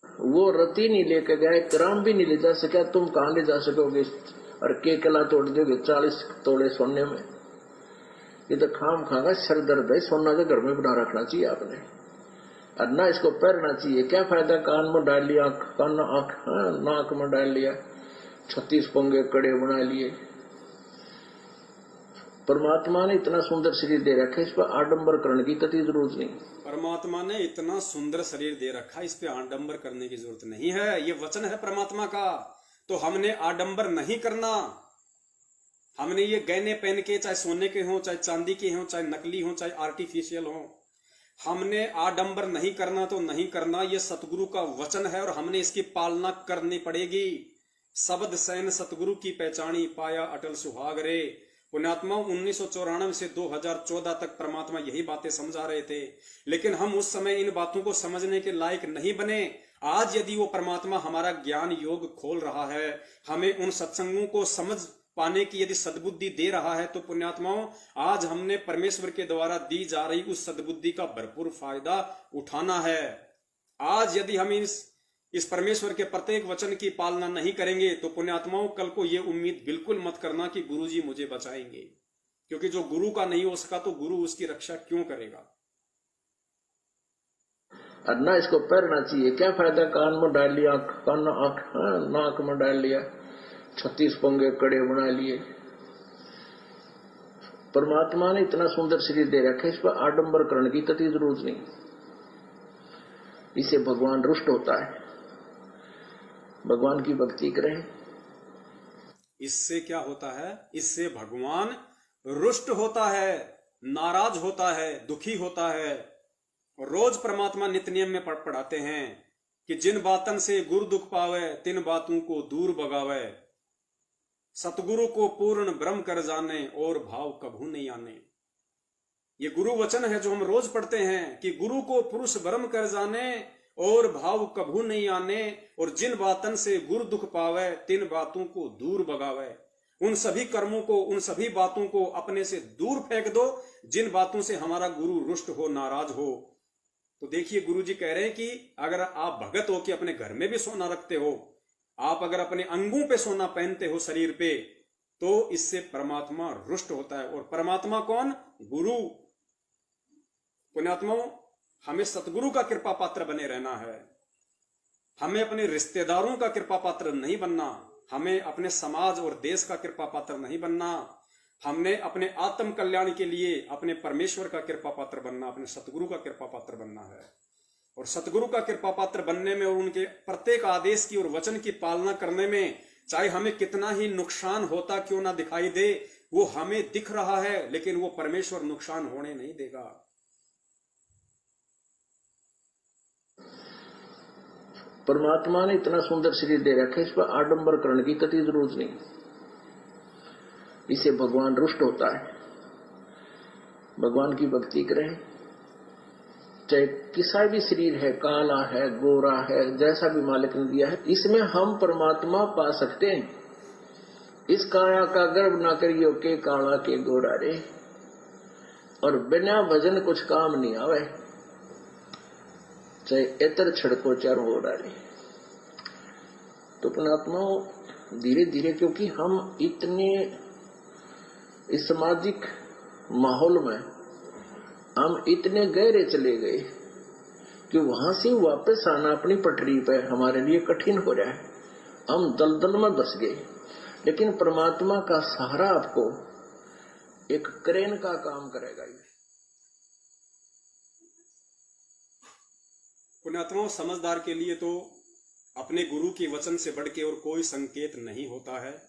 वो रति नहीं लेके गए, ग्राम भी नहीं ले जा सका, तुम कहां ले जा सकोगे, और के कला तोड़ दोगे 40 तोले सोने में। ये तो खाम खागा सर दर्द है। सोना तो घर में बना रखना चाहिए आपने, और ना इसको पहनना चाहिए। क्या फायदा कान में डाल लिया, नाक में डाल लिया, 36 पंगे कड़े बना लिए। परमात्मा ने इतना सुंदर शरीर दे रखा है, इस पर आडंबर करने की कतई जरूरत नहीं। परमात्मा ने इतना सुंदर शरीर दे रखा है, इस पे आडंबर करने की जरूरत नहीं है। ये वचन है परमात्मा का, तो हमने आडंबर नहीं करना। हमने ये गहने पहन के, चाहे सोने के हों, चाहे चांदी के हों, चाहे नकली हों, चाहे आर्टिफिशियल हों, हमने आडंबर नहीं करना तो नहीं करना। ये सतगुरु का वचन है और हमने इसकी पालना करनी पड़ेगी। शब्द सैन सतगुरु की पहचानी, पाया अटल सुहाग रे। पुण्यात्मा 1994 से 2014 तक परमात्मा यही बातें समझा रहे थे, लेकिन हम उस समय इन बातों को समझने के लायक नहीं बने। आज यदि वो परमात्मा हमारा ज्ञान योग खोल रहा है, हमें उन सत्संगों को समझ पाने की यदि सद्बुद्धि दे रहा है, तो पुण्यात्माओं आज हमने परमेश्वर के द्वारा दी जा रही उस सद्बुद्धि का भरपूर फायदा उठाना है। आज यदि हम इस परमेश्वर के प्रत्येक वचन की पालना नहीं करेंगे तो पुण्यात्माओं कल को ये उम्मीद बिल्कुल मत करना कि गुरुजी मुझे बचाएंगे, क्योंकि जो गुरु का नहीं हो सका तो गुरु उसकी रक्षा क्यों करेगा। और ना इसको पढ़ना चाहिए, क्या फायदा कान में डाल लिया, कान आंख नाक में डाल लिया, 36 पंगे कड़े बना लिए। परमात्मा ने इतना सुंदर शरीर दे रखा है, इस पर आडंबर करने की कतई जरूरत नहीं। इसे भगवान रुष्ट होता है। भगवान की भक्ति करें, इससे क्या होता है? इससे भगवान रुष्ट होता है, नाराज होता है, दुखी होता है। और रोज परमात्मा नित्य नियम में पढ़ाते हैं कि जिन बातन से गुरु दुख पावे तिन बातों को दूर भगावे, सतगुरु को पूर्ण ब्रह्म कर जाने और भाव कभू नहीं आने। ये गुरु वचन है जो हम रोज पढ़ते हैं कि गुरु को पुरुष ब्रह्म कर जाने और भाव कभू नहीं आने, और जिन बातन से गुरु दुख पावे तिन बातों को दूर भगावे। उन सभी कर्मों को, उन सभी बातों को अपने से दूर फेंक दो जिन बातों से हमारा गुरु रुष्ट हो, नाराज हो। तो देखिए गुरु जी कह रहे हैं कि अगर आप भगत हो कि अपने घर में भी सोना रखते हो, आप अगर अपने अंगों पे सोना पहनते हो शरीर पे, तो इससे परमात्मा रुष्ट होता है। और परमात्मा कौन? गुरु। पुण्यात्माओं हमें सतगुरु का कृपा पात्र बने रहना है। हमें अपने रिश्तेदारों का कृपा पात्र नहीं बनना, हमें अपने समाज और देश का कृपा पात्र नहीं बनना। हमने अपने आत्म कल्याण के लिए अपने परमेश्वर का कृपा पात्र बनना, अपने सतगुरु का कृपा पात्र बनना है। और सतगुरु का कृपा पात्र बनने में और उनके प्रत्येक आदेश की और वचन की पालना करने में, चाहे हमें कितना ही नुकसान होता क्यों ना दिखाई दे, वो हमें दिख रहा है, लेकिन वो परमेश्वर नुकसान होने नहीं देगा। परमात्मा ने इतना सुंदर शरीर दे रखा है, इस पर आडंबर करने की कतई जरूरत नहीं। इसे भगवान रुष्ट होता है। भगवान की भक्ति करें, चाहे किसा भी शरीर है, काला है, गोरा है, जैसा भी मालिक ने दिया है, इसमें हम परमात्मा पा सकते हैं। इस काया का गर्व ना करियो के काला के गोरा रे, और बिना भजन कुछ काम नहीं आवे, चाहे एतर छड़को चारों ओर आ रही। तो परमात्मा धीरे धीरे, क्योंकि हम इतने इस सामाजिक माहौल में हम इतने गहरे चले गए कि वहां से वापस आना अपनी पटरी पर हमारे लिए कठिन हो रहा है। हम दलदल में धस गए, लेकिन परमात्मा का सहारा आपको एक क्रेन का काम करेगा। पुण्यात्माओं समझदार के लिए तो अपने गुरु के वचन से बढ़ के और कोई संकेत नहीं होता है।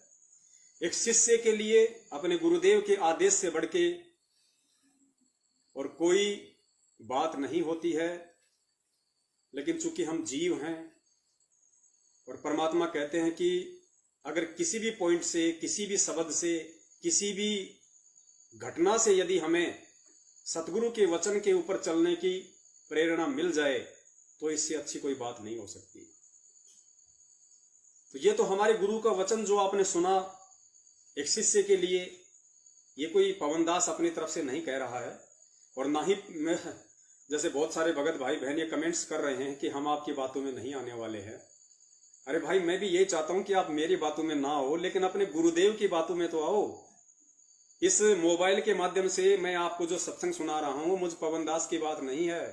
एक शिष्य के लिए अपने गुरुदेव के आदेश से बढ़ के और कोई बात नहीं होती है। लेकिन चूंकि हम जीव हैं और परमात्मा कहते हैं कि अगर किसी भी पॉइंट से, किसी भी शब्द से, किसी भी घटना से यदि हमें सतगुरु के वचन के ऊपर चलने की प्रेरणा मिल जाए तो इससे अच्छी कोई बात नहीं हो सकती। तो ये तो हमारे गुरु का वचन जो आपने सुना एक शिष्य के लिए, ये कोई पवनदास अपनी तरफ से नहीं कह रहा है। और ना ही मैं, जैसे बहुत सारे भगत भाई बहन ये कमेंट्स कर रहे हैं कि हम आपकी बातों में नहीं आने वाले हैं। अरे भाई, मैं भी यही चाहता हूं कि आप मेरी बातों में ना हो, लेकिन अपने गुरुदेव की बातों में तो आओ। इस मोबाइल के माध्यम से मैं आपको जो सत्संग सुना रहा हूं, मुझ पवनदास की बात नहीं है,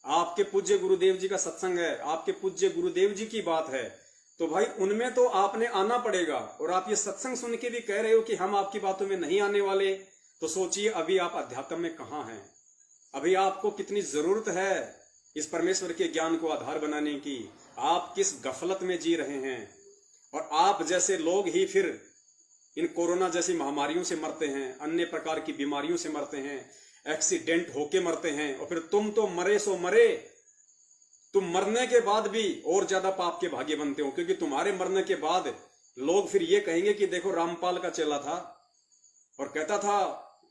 आपके पूज्य गुरुदेव जी का सत्संग है, आपके पूज्य गुरुदेव जी की बात है। तो भाई उनमें तो आपने आना पड़ेगा। और आप ये सत्संग सुन के भी कह रहे हो कि हम आपकी बातों में नहीं आने वाले, तो सोचिए अभी आप अध्यात्म में कहां हैं। अभी आपको कितनी जरूरत है इस परमेश्वर के ज्ञान को आधार बनाने की। आप किस गफलत में जी रहे हैं। और आप जैसे लोग ही फिर इन कोरोना जैसी महामारियों से मरते हैं, अन्य प्रकार की बीमारियों से मरते हैं, एक्सीडेंट होके मरते हैं। और फिर तुम तो मरे सो मरे, तुम मरने के बाद भी और ज्यादा पाप के भागी बनते हो, क्योंकि तुम्हारे मरने के बाद लोग फिर ये कहेंगे कि देखो रामपाल का चेला था, और कहता था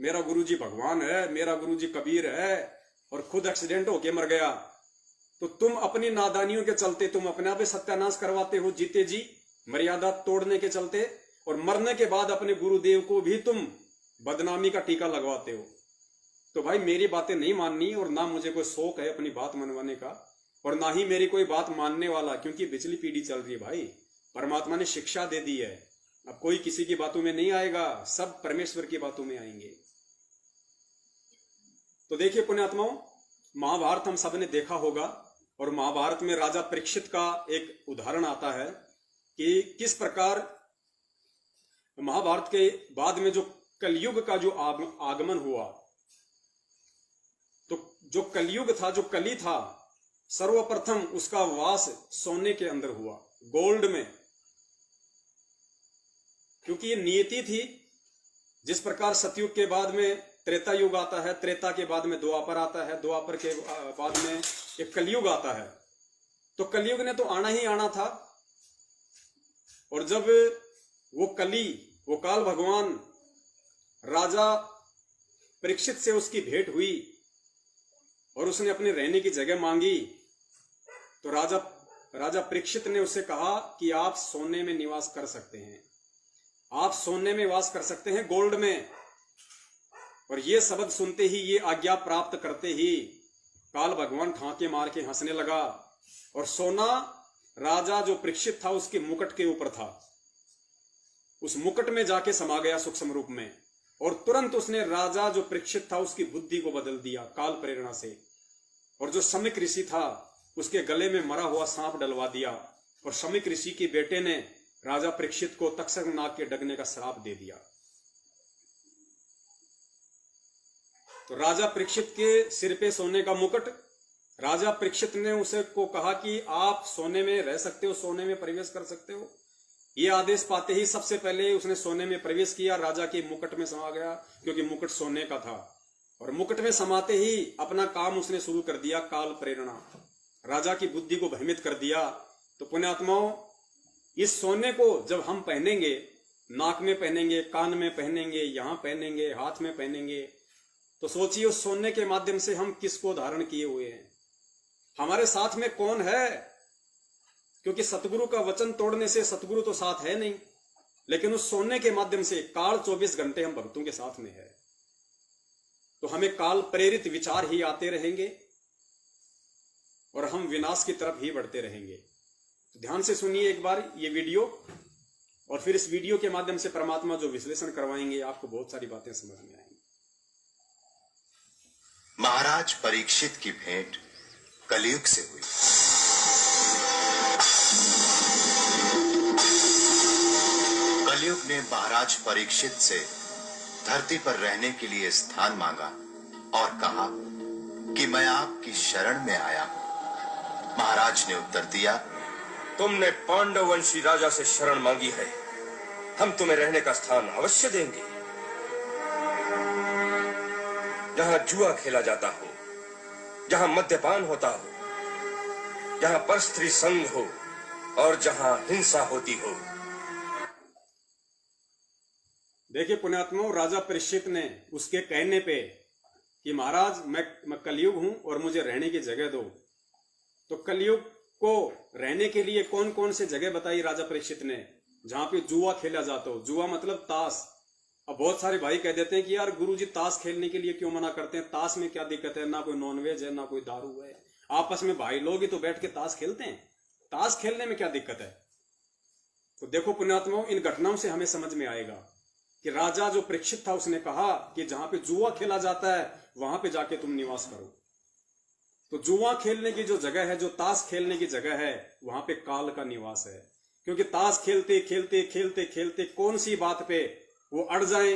मेरा गुरुजी भगवान है, मेरा गुरुजी कबीर है, और खुद एक्सीडेंट होके मर गया। तो तुम अपनी नादानियों के चलते तुम अपने आप ही सत्यानाश करवाते हो, जीते जी मर्यादा तोड़ने के चलते, और मरने के बाद अपने गुरुदेव को भी तुम बदनामी का टीका लगवाते हो। तो भाई मेरी बातें नहीं माननी, और ना मुझे कोई शौक है अपनी बात मनवाने का, और ना ही मेरी कोई बात मानने वाला, क्योंकि पिछली पीढ़ी चल रही है भाई। परमात्मा ने शिक्षा दे दी है, अब कोई किसी की बातों में नहीं आएगा, सब परमेश्वर की बातों में आएंगे। तो देखिए पुण्यात्माओं, महाभारत हम सबने देखा होगा, और महाभारत में राजा परीक्षित का एक उदाहरण आता है कि किस प्रकार महाभारत के बाद में जो कलयुग का जो आगमन हुआ, तो जो कलयुग था, जो कली था, सर्वप्रथम उसका वास सोने के अंदर हुआ, गोल्ड में, क्योंकि ये नियति थी। जिस प्रकार सतयुग के बाद में त्रेता युग आता है, त्रेता के बाद में द्वापर आता है, द्वापर के बाद में एक कलयुग आता है, तो कलयुग ने तो आना ही आना था। और जब वो कली, वो काल भगवान राजा परीक्षित से उसकी भेंट हुई और उसने अपने रहने की जगह मांगी, तो राजा परीक्षित ने उससे कहा कि आप सोने में निवास कर सकते हैं, आप सोने में वास कर सकते हैं, गोल्ड में। और ये शब्द सुनते ही, ये आज्ञा प्राप्त करते ही काल भगवान ठाके मार के हंसने लगा, और सोना राजा जो परीक्षित था उसके मुकुट के ऊपर था, उस मुकुट में जाके समा गया सूक्ष्म रूप में, और तुरंत उसने राजा जो परीक्षित था उसकी बुद्धि को बदल दिया काल प्रेरणा से। और जो शमिक ऋषि था उसके गले में मरा हुआ सांप डलवा दिया, और शमिक ऋषि के बेटे ने राजा परीक्षित को तक्षक नाग के डगने का श्राप दे दिया। तो राजा परीक्षित के सिर पे सोने का मुकुट, राजा परीक्षित ने उसे को कहा कि आप सोने में रह सकते हो, सोने में प्रवेश कर सकते हो। ये आदेश पाते ही सबसे पहले उसने सोने में प्रवेश किया, राजा के मुकुट में समा गया, क्योंकि मुकुट सोने का था। और मुकुट में समाते ही अपना काम उसने शुरू कर दिया, काल प्रेरणा, राजा की बुद्धि को भ्रमित कर दिया। तो पुण्यात्माओं, इस सोने को जब हम पहनेंगे, नाक में पहनेंगे, कान में पहनेंगे, यहां पहनेंगे, हाथ में पहनेंगे, तो सोचिए उस सोने के माध्यम से हम किसको धारण किए हुए हैं, हमारे साथ में कौन है। क्योंकि सतगुरु का वचन तोड़ने से सतगुरु तो साथ है नहीं, लेकिन उस सोने के माध्यम से काल 24 घंटे हम भक्तों के साथ में है। तो हमें काल प्रेरित विचार ही आते रहेंगे और हम विनाश की तरफ ही बढ़ते रहेंगे। तो ध्यान से सुनिए एक बार ये वीडियो, और फिर इस वीडियो के माध्यम से परमात्मा जो विश्लेषण करवाएंगे, आपको बहुत सारी बातें समझ में आएंगी। महाराज परीक्षित की भेंट कलयुग से हुई। कलयुग ने महाराज परीक्षित से धरती पर रहने के लिए स्थान मांगा और कहा कि मैं आपकी शरण में आया हूं। महाराज ने उत्तर दिया, तुमने पांडव वंशी राजा से शरण मांगी है, हम तुम्हें रहने का स्थान अवश्य देंगे। जहां जुआ खेला जाता हो, जहां मद्यपान होता हो, जहां परस्त्री संग हो और जहां हिंसा होती हो। देखिए पुण्यात्मा, राजा परीक्षित ने उसके कहने पे कि महाराज मैं कलयुग हूं और मुझे रहने की जगह दो, तो कलयुग को रहने के लिए कौन कौन से जगह बताई राजा परीक्षित ने, जहां पे जुआ खेला जाता हो। जुआ मतलब ताश। अब बहुत सारे भाई कह देते हैं कि यार गुरुजी ताश खेलने के लिए क्यों मना करते हैं, ताश में क्या दिक्कत है, ना कोई नॉनवेज है ना कोई दारू है, आपस में भाई लोग ही तो बैठ के ताश खेलते हैं, ताश खेलने में क्या दिक्कत है। तो देखो पुण्यात्माओं, इन घटनाओं से हमें समझ में आएगा कि राजा जो परीक्षित था उसने कहा कि जहां पे जुआ खेला जाता है वहां पे जाके तुम निवास करो। तो जुआ खेलने की जो जगह है, जो ताश खेलने की जगह है, वहां पे काल का निवास है। क्योंकि ताश खेलते खेलते खेलते खेलते कौन सी बात पे वो अड़ जाए,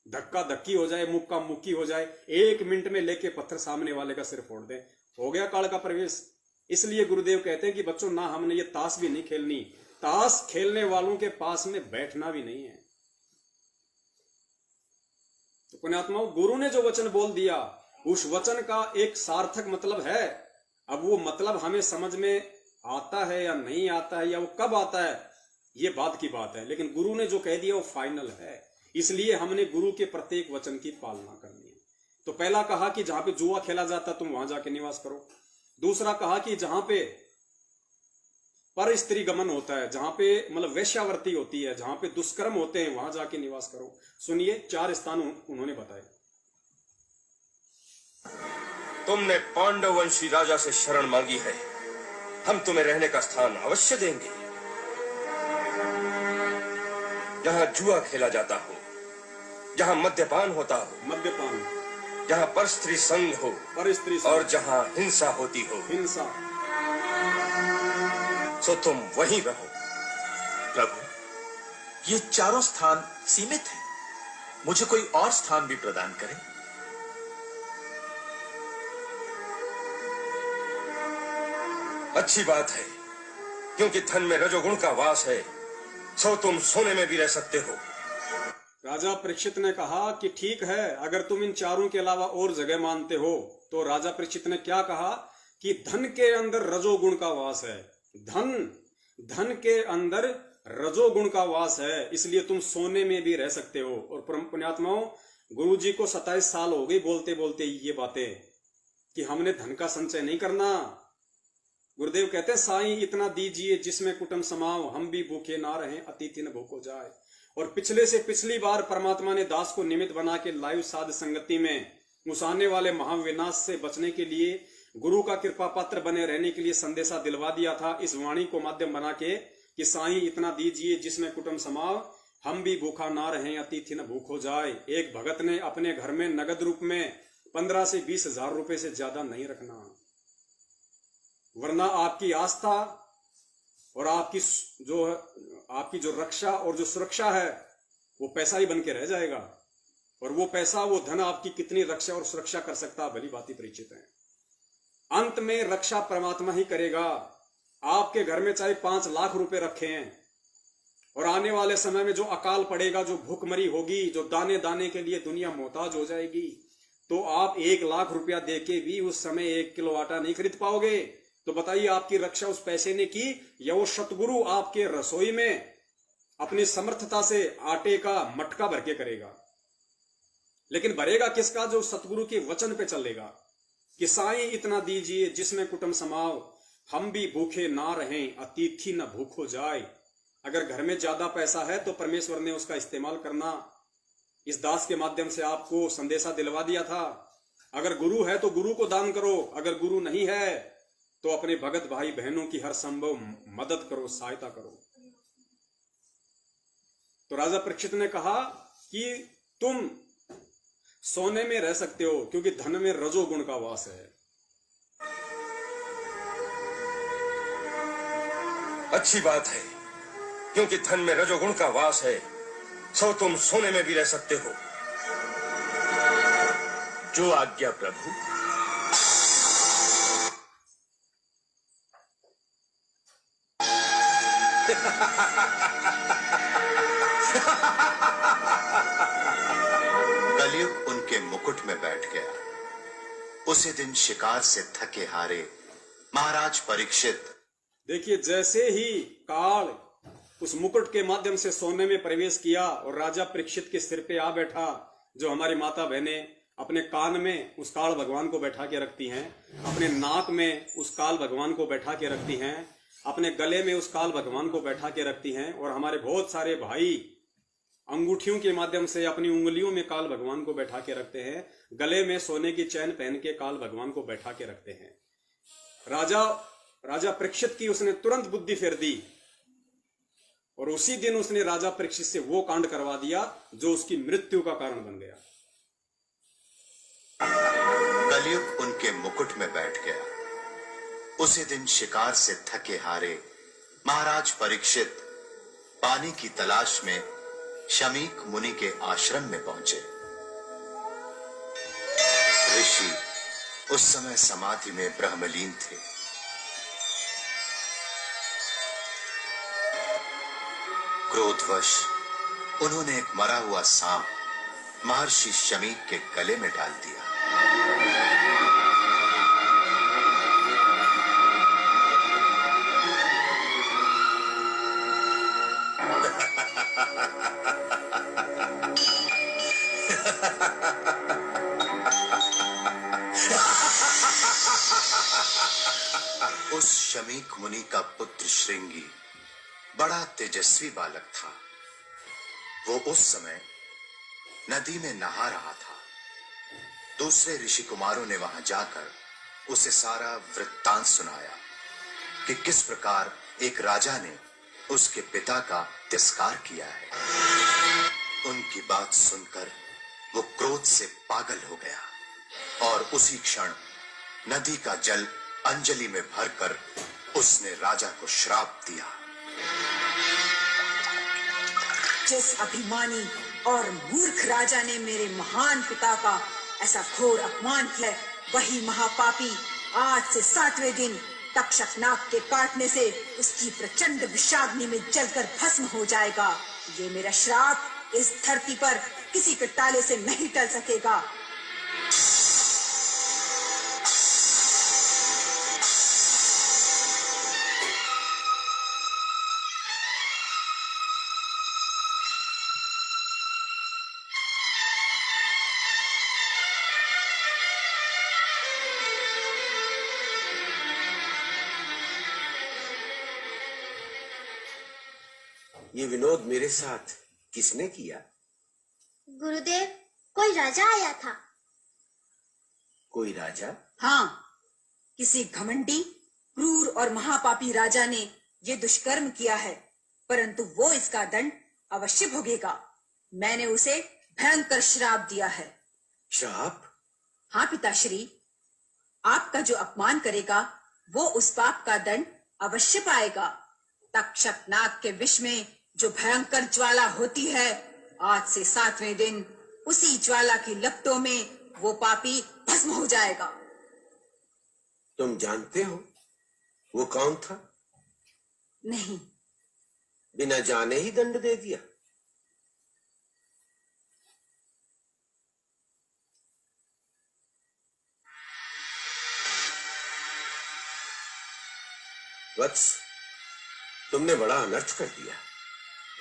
धक्का धक्की हो जाए, मुक्का मुक्की हो जाए, 1 मिनट में लेके पत्थर सामने वाले का सिर फोड़ दे, हो गया काल का प्रवेश। इसलिए गुरुदेव कहते हैं कि बच्चों ना हमने ये ताश भी नहीं खेलनी, ताश खेलने वालों के पास में बैठना भी नहीं है। तो पुण्यात्माओं, गुरु ने जो वचन बोल दिया उस वचन का एक सार्थक मतलब है। अब वो मतलब हमें समझ में आता है या नहीं आता है, या वो कब आता है, ये बात की बात है, लेकिन गुरु ने जो कह दिया वो फाइनल है। इसलिए हमने गुरु के प्रत्येक वचन की पालना करनी है। तो पहला कहा कि जहां पे जुआ खेला जाता तुम वहां जाके निवास करो। दूसरा कहा कि जहां पे पर स्त्री गमन होता है, जहां पे मतलब वेश्यावृत्ति होती है, जहां पे दुष्कर्म होते हैं, वहां जाके निवास करो। सुनिए 4 स्थान उन्होंने बताए। तुमने पांडव वंशी राजा से शरण मांगी है, हम तुम्हें रहने का स्थान अवश्य देंगे। जहां जुआ खेला जाता हो, जहां मद्यपान होता हो, मद्यपान, जहां पर स्त्री संग हो, पर स्त्री और जहां हिंसा होती हो, हिंसा, सो तुम वहीं रहो। प्रभु, ये चारों स्थान सीमित हैं। मुझे कोई और स्थान भी प्रदान करें। अच्छी बात है, क्योंकि धन में रजोगुण का वास है, सो तुम सोने में भी रह सकते हो। राजा परीक्षित ने कहा कि ठीक है, अगर तुम इन चारों के अलावा और जगह मानते हो। तो राजा परीक्षित ने क्या कहा कि धन के अंदर रजोगुण का वास है। धन के अंदर रजोगुण का वास है, इसलिए तुम सोने में भी रह सकते हो। और परम पुण्यात्माओं, गुरु जी को 27 साल हो गए बोलते बोलते ये बातें कि हमने धन का संचय नहीं करना। गुरुदेव कहते हैं, साईं इतना दीजिए जिसमें कुटुंब समाओ, हम भी भूखे ना रहें, अतिथि न भूखो जाए। और पिछले से पिछली बार परमात्मा ने दास को निमित्त बना के लाइव साध संगति में उस आने वाले महाविनाश से बचने के लिए, गुरु का कृपा पात्र बने रहने के लिए संदेशा दिलवा दिया था इस वाणी को माध्यम बना के कि साईं इतना दीजिए जिसमें कुटुंब समाओ, हम भी भूखा ना रहें, अतिथि न भूखो जाए। एक भगत ने अपने घर में नगद रूप में 15 से 20 हजार रुपए से ज्यादा नहीं रखना, वरना आपकी आस्था और आपकी जो रक्षा और जो सुरक्षा है वो पैसा ही बन के रह जाएगा। और वो पैसा, वो धन आपकी कितनी रक्षा और सुरक्षा कर सकता है, भली बात परिचित है। अंत में रक्षा परमात्मा ही करेगा। आपके घर में चाहे 5 लाख रुपए रखे हैं, और आने वाले समय में जो अकाल पड़ेगा, जो भूखमरी होगी, जो दाने दाने के लिए दुनिया मोहताज हो जाएगी, तो आप 1 लाख रुपया देके भी उस समय 1 किलो आटा नहीं खरीद पाओगे। तो बताइए, आपकी रक्षा उस पैसे ने की या वो सतगुरु आपके रसोई में अपनी समर्थता से आटे का मटका भर के करेगा? लेकिन भरेगा किसका? जो सतगुरु के वचन पे चलेगा कि साईं इतना दीजिए जिसमें कुटुंब समाओ, हम भी भूखे ना रहें, अतिथि न भूखो जाए। अगर घर में ज्यादा पैसा है तो परमेश्वर ने उसका इस्तेमाल करना। इस दास के माध्यम से आपको संदेशा दिलवा दिया था। अगर गुरु है तो गुरु को दान करो, अगर गुरु नहीं है तो अपने भगत भाई बहनों की हर संभव मदद करो, सहायता करो। तो राजा परीक्षित ने कहा कि तुम सोने में रह सकते हो, क्योंकि धन में रजोगुण का वास है। अच्छी बात है, क्योंकि धन में रजोगुण का वास है, सो तुम सोने में भी रह सकते हो। जो आज्ञा प्रभु। कलयुग उनके मुकुट में बैठ गया। उसी दिन शिकार से थके हारे महाराज परीक्षित, देखिए, जैसे ही काल उस मुकुट के माध्यम से सोने में प्रवेश किया और राजा परीक्षित के सिर पे आ बैठा, जो हमारी माता बहनें अपने कान में उस काल भगवान को बैठा के रखती हैं, अपने नाक में उस काल भगवान को बैठा के रखती हैं, अपने गले में उस काल भगवान को बैठा के रखती हैं, और हमारे बहुत सारे भाई अंगूठियों के माध्यम से अपनी उंगलियों में काल भगवान को बैठा के रखते हैं, गले में सोने की चैन पहन के काल भगवान को बैठा के रखते हैं। राजा परीक्षित की उसने तुरंत बुद्धि फेर दी, और उसी दिन उसने राजा परीक्षित से वो कांड करवा दिया जो उसकी मृत्यु का कारण बन गया। कलयुग उनके मुकुट में बैठ गया। उसी दिन शिकार से थके हारे महाराज परीक्षित पानी की तलाश में शमीक मुनि के आश्रम में पहुंचे। ऋषि उस समय समाधि में ब्रह्मलीन थे। क्रोधवश उन्होंने एक मरा हुआ सांप महर्षि शमीक के गले में डाल दिया। उस शमीक मुनि का पुत्र श्रृंगी बड़ा तेजस्वी बालक था। वो उस समय नदी में नहा रहा था। दूसरे ऋषि कुमारों ने वहां जाकर उसे सारा वृत्तांत सुनाया कि किस प्रकार एक राजा ने उसके पिता का तिरस्कार किया है। उनकी बात सुनकर वो क्रोध से पागल हो गया और उसी क्षण नदी का जल अंजलि में भरकर उसने राजा को श्राप दिया। जिस अभिमानी और मूर्ख राजा ने मेरे महान पिता का ऐसा घोर अपमान किया, वही महापापी आज से 7वें दिन तक्षक नाग के काटने से उसकी प्रचंड विषाग्नि में जलकर भस्म हो जाएगा। ये मेरा श्राप इस धरती पर किसी के टाले से नहीं टल सकेगा। ये विनोद मेरे साथ किसने किया? गुरुदेव, कोई राजा आया था। कोई राजा? हाँ, किसी घमंडी, क्रूर और महापापी राजा ने ये दुष्कर्म किया है, परंतु वो इसका दंड अवश्य भोगेगा। मैंने उसे भयंकर श्राप दिया है। श्राप? हाँ पिताश्री, आपका जो अपमान करेगा वो उस पाप का दंड अवश्य पाएगा। तक्षक नाग के विष में जो भयंकर ज्वाला होती है, आज से 7वें दिन उसी ज्वाला की लपटों में वो पापी भस्म हो जाएगा। तुम जानते हो वो कौन था? नहीं। बिना जाने ही दंड दे दिया? वत्स, तुमने बड़ा अनर्थ कर दिया।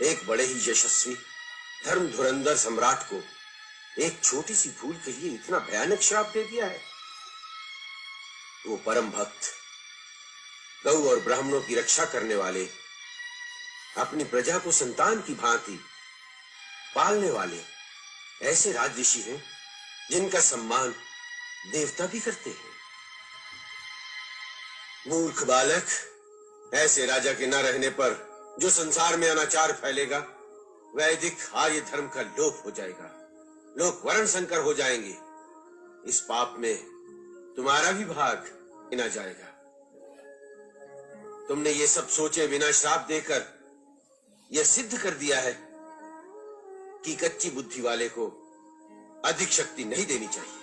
एक बड़े ही यशस्वी धर्म धुरंधर सम्राट को एक छोटी सी भूल के लिए इतना भयानक श्राप दे दिया है। वो परम भक्त, गौ और ब्राह्मणों की रक्षा करने वाले, अपनी प्रजा को संतान की भांति पालने वाले ऐसे राजऋषि हैं जिनका सम्मान देवता भी करते हैं। मूर्ख बालक, ऐसे राजा के न रहने पर जो संसार में अनाचार फैलेगा, वैदिक आर्य धर्म का लोप हो जाएगा, लोग वर्ण संकर हो जाएंगे। इस पाप में तुम्हारा भी भाग गिना जाएगा। तुमने ये सब सोचे बिना श्राप देकर यह सिद्ध कर दिया है कि कच्ची बुद्धि वाले को अधिक शक्ति नहीं देनी चाहिए।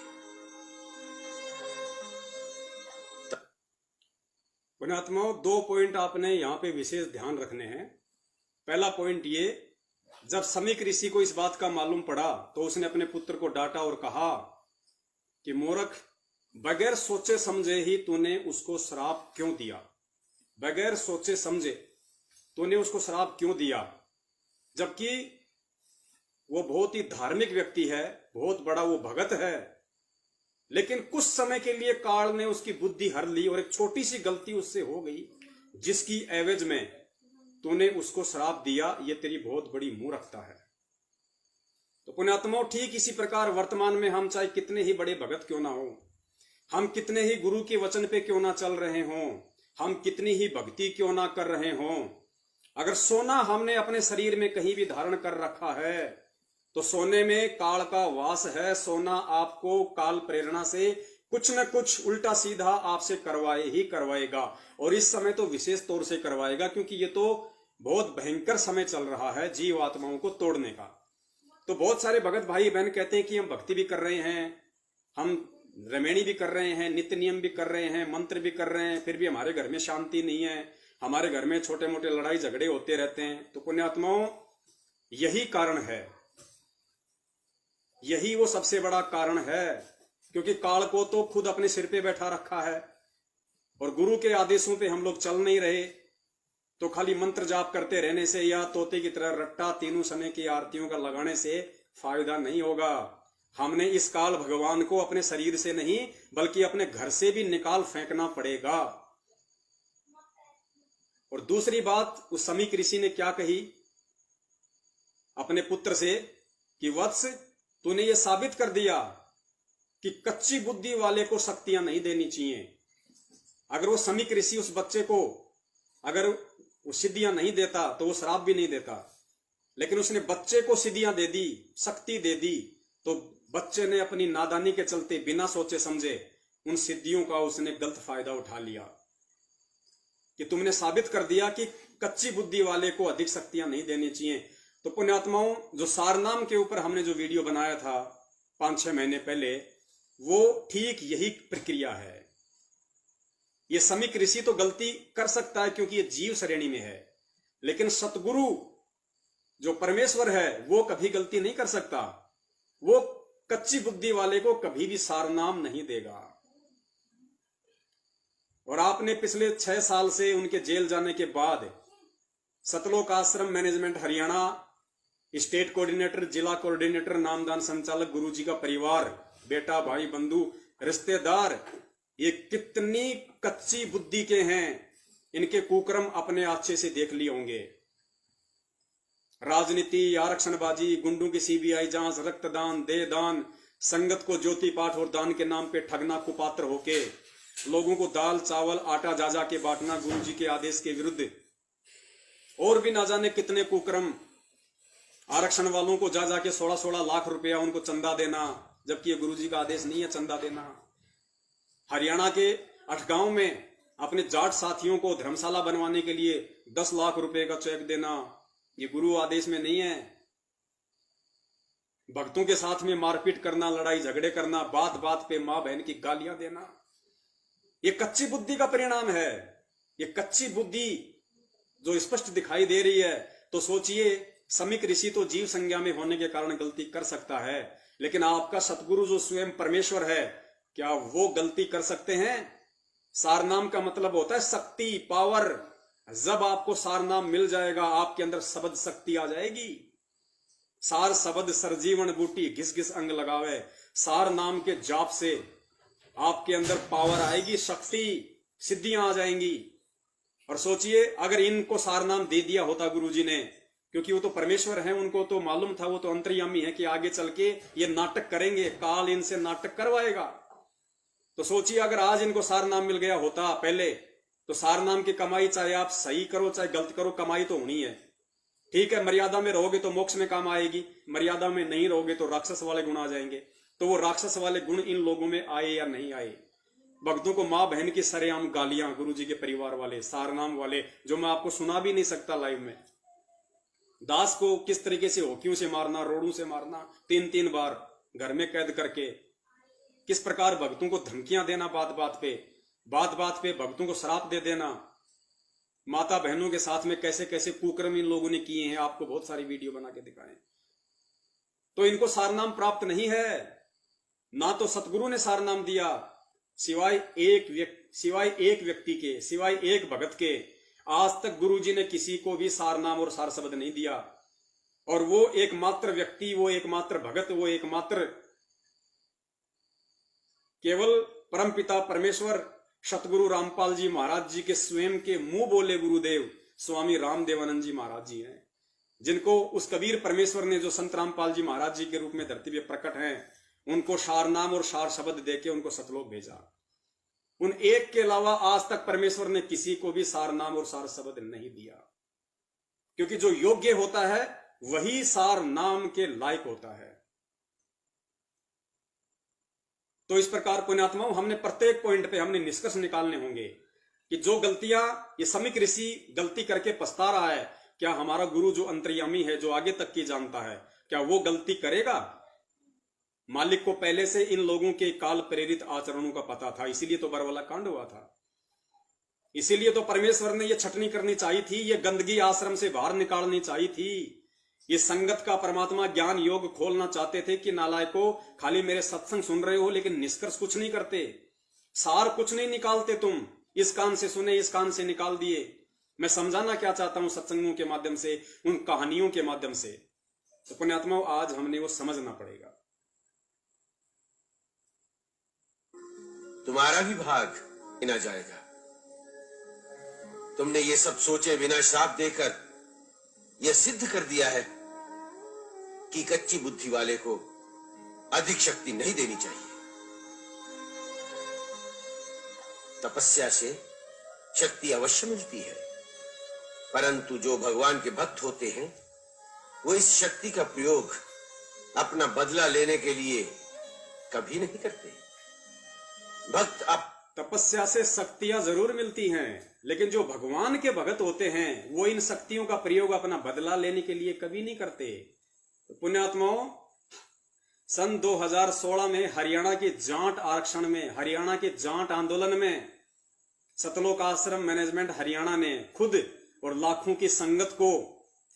पुण्यात्माओं, 2 पॉइंट आपने यहाँ पे विशेष ध्यान रखने हैं। पहला पॉइंट ये, जब शमीक ऋषि को इस बात का मालूम पड़ा तो उसने अपने पुत्र को डांटा और कहा कि मूर्ख, बगैर सोचे समझे ही तूने उसको श्राप क्यों दिया? बगैर सोचे समझे तूने उसको श्राप क्यों दिया? जबकि वो बहुत ही धार्मिक व्यक्ति है, बहुत बड़ा वो भगत है, लेकिन कुछ समय के लिए काल ने उसकी बुद्धि हर ली और एक छोटी सी गलती उससे हो गई, जिसकी एवज में तूने उसको श्राप दिया। ये तेरी बहुत बड़ी मूर्खता है। तो पुण्यात्माओं, ठीक इसी प्रकार वर्तमान में हम चाहे कितने ही बड़े भगत क्यों ना हो, हम कितने ही गुरु के वचन पे क्यों ना चल रहे हों, हम कितनी ही भक्ति क्यों ना कर रहे हों, अगर सोना हमने अपने शरीर में कहीं भी धारण कर रखा है तो सोने में काल का वास है। सोना आपको काल प्रेरणा से कुछ न कुछ उल्टा सीधा आपसे करवाए ही करवाएगा, और इस समय तो विशेष तौर से करवाएगा, क्योंकि ये तो बहुत भयंकर समय चल रहा है जीव आत्माओं को तोड़ने का। तो बहुत सारे भगत भाई बहन कहते हैं कि हम भक्ति भी कर रहे हैं, हम रमेणी भी कर रहे हैं, नित्य नियम भी कर रहे हैं, मंत्र भी कर रहे हैं, फिर भी हमारे घर में शांति नहीं है, हमारे घर में छोटे मोटे लड़ाई झगड़े होते रहते हैं। तो पुण्यात्माओं, यही कारण है, यही वो सबसे बड़ा कारण है, क्योंकि काल को तो खुद अपने सिर पे बैठा रखा है और गुरु के आदेशों पे हम लोग चल नहीं रहे। तो खाली मंत्र जाप करते रहने से या तोते की तरह रट्टा तीनों समय की आरतियों का लगाने से फायदा नहीं होगा। हमने इस काल भगवान को अपने शरीर से नहीं बल्कि अपने घर से भी निकाल फेंकना पड़ेगा। और दूसरी बात, उस समीक ऋषि ने क्या कही अपने पुत्र से कि वत्स, तूने ये साबित कर दिया कि कच्ची बुद्धि वाले को शक्तियां नहीं देनी चाहिए। अगर वो समीक ऋषि उस बच्चे को अगर वो सिद्धियां नहीं देता तो वो श्राप भी नहीं देता, लेकिन उसने बच्चे को सिद्धियां दे दी, शक्ति दे दी, तो बच्चे ने अपनी नादानी के चलते बिना सोचे समझे उन सिद्धियों का उसने गलत फायदा उठा लिया। कि तुमने साबित कर दिया कि कच्ची बुद्धि वाले को अधिक शक्तियां नहीं देनी चाहिए। तो पुण्यात्माओं, जो सारनाम के ऊपर हमने जो वीडियो बनाया था 5-6 महीने पहले, वो ठीक यही प्रक्रिया है। ये समीक ऋषि तो गलती कर सकता है क्योंकि ये जीव श्रेणी में है, लेकिन सतगुरु जो परमेश्वर है वो कभी गलती नहीं कर सकता। वो कच्ची बुद्धि वाले को कभी भी सारनाम नहीं देगा। और आपने पिछले 6 साल से उनके जेल जाने के बाद सतलोक आश्रम मैनेजमेंट हरियाणा स्टेट कोऑर्डिनेटर, जिला कोऑर्डिनेटर, नामदान संचालक, गुरुजी का परिवार, बेटा, भाई, बंधु, रिश्तेदार, ये कितनी कच्ची बुद्धि के हैं, इनके कुकर्म अपने अच्छे से देख लिए होंगे। राजनीति, आरक्षणबाजी, गुंडों की सीबीआई जांच, रक्तदान, देहदान, संगत को ज्योति पाठ और दान के नाम पे ठगना, कुपात्र होके लोगों को दाल, चावल, आटा जा जा के बांटना गुरुजी के आदेश के विरुद्ध, और भी ना जाने कितने कुकर्म। आरक्षण वालों को जा जाके 16-16 लाख रुपया उनको चंदा देना, जबकि ये गुरुजी का आदेश नहीं है चंदा देना। हरियाणा के 8 गांव में अपने जाट साथियों को धर्मशाला बनवाने के लिए 10 लाख रुपए का चेक देना, ये गुरु आदेश में नहीं है। भक्तों के साथ में मारपीट करना, लड़ाई झगड़े करना, बात बात पे मां बहन की गालियां देना, ये कच्ची बुद्धि का परिणाम है। ये कच्ची बुद्धि जो स्पष्ट दिखाई दे रही है, तो सोचिए, समीक ऋषि तो जीव संज्ञा में होने के कारण गलती कर सकता है, लेकिन आपका सतगुरु जो स्वयं परमेश्वर है, क्या वो गलती कर सकते हैं? सारनाम का मतलब होता है शक्ति, पावर। जब आपको सारनाम मिल जाएगा, आपके अंदर शब्द शक्ति आ जाएगी। सार शब्द सरजीवन बूटी, घिस घिस अंग लगावे। सार नाम के जाप से आपके अंदर पावर आएगी, शक्ति, सिद्धियां आ जाएंगी। और सोचिए, अगर इनको सारनाम दे दिया होता गुरुजी ने, क्योंकि वो तो परमेश्वर हैं, उनको तो मालूम था, वो तो अंतर्यामी है कि आगे चल के ये नाटक करेंगे, काल इनसे नाटक करवाएगा। तो सोचिए, अगर आज इनको सारनाम मिल गया होता पहले, तो सारनाम की कमाई चाहे आप सही करो चाहे गलत करो, कमाई तो होनी है। ठीक है, मर्यादा में रहोगे तो मोक्ष में काम आएगी, मर्यादा में नहीं रहोगे तो राक्षस वाले गुण आ जाएंगे। तो वो राक्षस वाले गुण इन लोगों में आए या नहीं आए? भक्तों को मां बहन की सरेआम गालियां, गुरुजी के परिवार वाले, सारनाम वाले, जो मैं आपको सुना भी नहीं सकता लाइव में। दास को किस तरीके से होकियों से मारना, रोड़ों से मारना, 3-3 बार घर में कैद करके, किस प्रकार भक्तों को धमकियां देना, बात बात पे भक्तों को श्राप दे देना, माता बहनों के साथ में कैसे कैसे कुकर्म इन लोगों ने किए हैं, आपको बहुत सारी वीडियो बना के दिखाएं। तो इनको सारनाम प्राप्त नहीं है, ना तो सतगुरु ने सारनाम दिया, सिवाय एक व्यक्ति के, सिवाय एक भगत के। आज तक गुरुजी ने किसी को भी सारनाम और सार शब्द नहीं दिया। और वो एकमात्र व्यक्ति, वो एकमात्र भगत, वो एकमात्र केवल परमपिता परमेश्वर सतगुरु रामपाल जी महाराज जी के स्वयं के मुंह बोले गुरुदेव स्वामी रामदेवानंद जी महाराज जी हैं, जिनको उस कबीर परमेश्वर ने, जो संत रामपाल जी महाराज जी के रूप में धरती पे प्रकट हैं, उनको सारनाम और सार शब्द देके उनको सतलोक भेजा। उन एक के अलावा आज तक परमेश्वर ने किसी को भी सार नाम और सार शब्द नहीं दिया, क्योंकि जो योग्य होता है वही सार नाम के लायक होता है। तो इस प्रकार पुण्यात्माओं, हमने प्रत्येक पॉइंट पे हमने निष्कर्ष निकालने होंगे कि जो गलतियां ये समीक ऋषि गलती करके पछता रहा है, क्या हमारा गुरु जो अंतर्यामी है, जो आगे तक की जानता है, क्या वो गलती करेगा? मालिक को पहले से इन लोगों के काल प्रेरित आचरणों का पता था, इसीलिए तो बरवाला कांड हुआ था। इसीलिए तो परमेश्वर ने ये छटनी करनी चाहिए थी, ये गंदगी आश्रम से बाहर निकालनी चाहिए थी। ये संगत का परमात्मा ज्ञान योग खोलना चाहते थे कि नालायकों, खाली मेरे सत्संग सुन रहे हो लेकिन निष्कर्ष कुछ नहीं करते, सार कुछ नहीं निकालते। तुम इस कान से सुने, इस कान से निकाल दिए। मैं समझाना क्या चाहता हूं सत्संगों के माध्यम से, उन कहानियों के माध्यम से। तो पुण्यात्माओं, आज हमने वो समझना पड़ेगा। तुम्हारा भी भाग गिना जाएगा। तुमने ये सब सोचे बिना श्राप देकर यह सिद्ध कर दिया है कि कच्ची बुद्धि वाले को अधिक शक्ति नहीं देनी चाहिए। तपस्या से शक्ति अवश्य मिलती है, परंतु जो भगवान के भक्त होते हैं वो इस शक्ति का प्रयोग अपना बदला लेने के लिए कभी नहीं करते। भक्त अब तपस्या से शक्तियां जरूर मिलती हैं, लेकिन जो भगवान के भक्त होते हैं वो इन शक्तियों का प्रयोग अपना बदला लेने के लिए कभी नहीं करते। तो पुण्यात्माओं, सन 2016 में हरियाणा के जाट आरक्षण में, हरियाणा के जाट आंदोलन में सतलोक आश्रम मैनेजमेंट हरियाणा ने खुद और लाखों की संगत को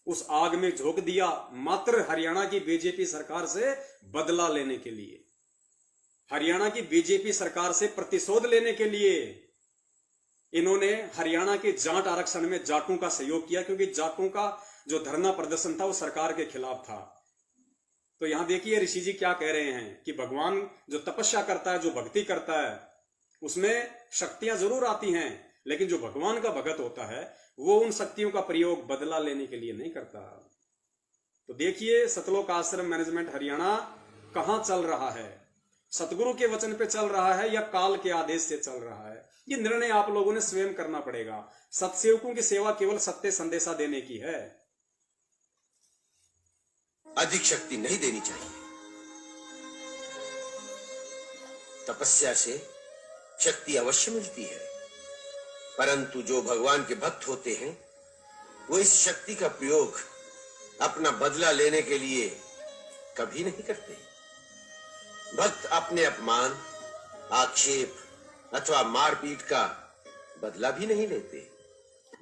उस आग में झोंक दिया, मात्र हरियाणा की बीजेपी सरकार से बदला लेने के लिए, हरियाणा की बीजेपी सरकार से प्रतिशोध लेने के लिए। इन्होंने हरियाणा के जाट आरक्षण में जाटों का सहयोग किया, क्योंकि जाटों का जो धरना प्रदर्शन था वो सरकार के खिलाफ था। तो यहां देखिए ऋषि जी क्या कह रहे हैं कि भगवान जो तपस्या करता है, जो भक्ति करता है, उसमें शक्तियां जरूर आती हैं, लेकिन जो भगवान का भगत होता है वो उन शक्तियों का प्रयोग बदला लेने के लिए नहीं करता। तो देखिए सतलोक आश्रम मैनेजमेंट हरियाणा कहां चल रहा है, सतगुरु के वचन पे चल रहा है या काल के आदेश से चल रहा है, ये निर्णय आप लोगों ने स्वयं करना पड़ेगा। सत्सेवकों की सेवा केवल सत्य संदेशा देने की है, अधिक शक्ति नहीं देनी चाहिए। तपस्या से शक्ति अवश्य मिलती है, परंतु जो भगवान के भक्त होते हैं वो इस शक्ति का प्रयोग अपना बदला लेने के लिए कभी नहीं करते। भक्त अपने अपमान, आक्षेप अथवा मारपीट का बदला भी नहीं लेते।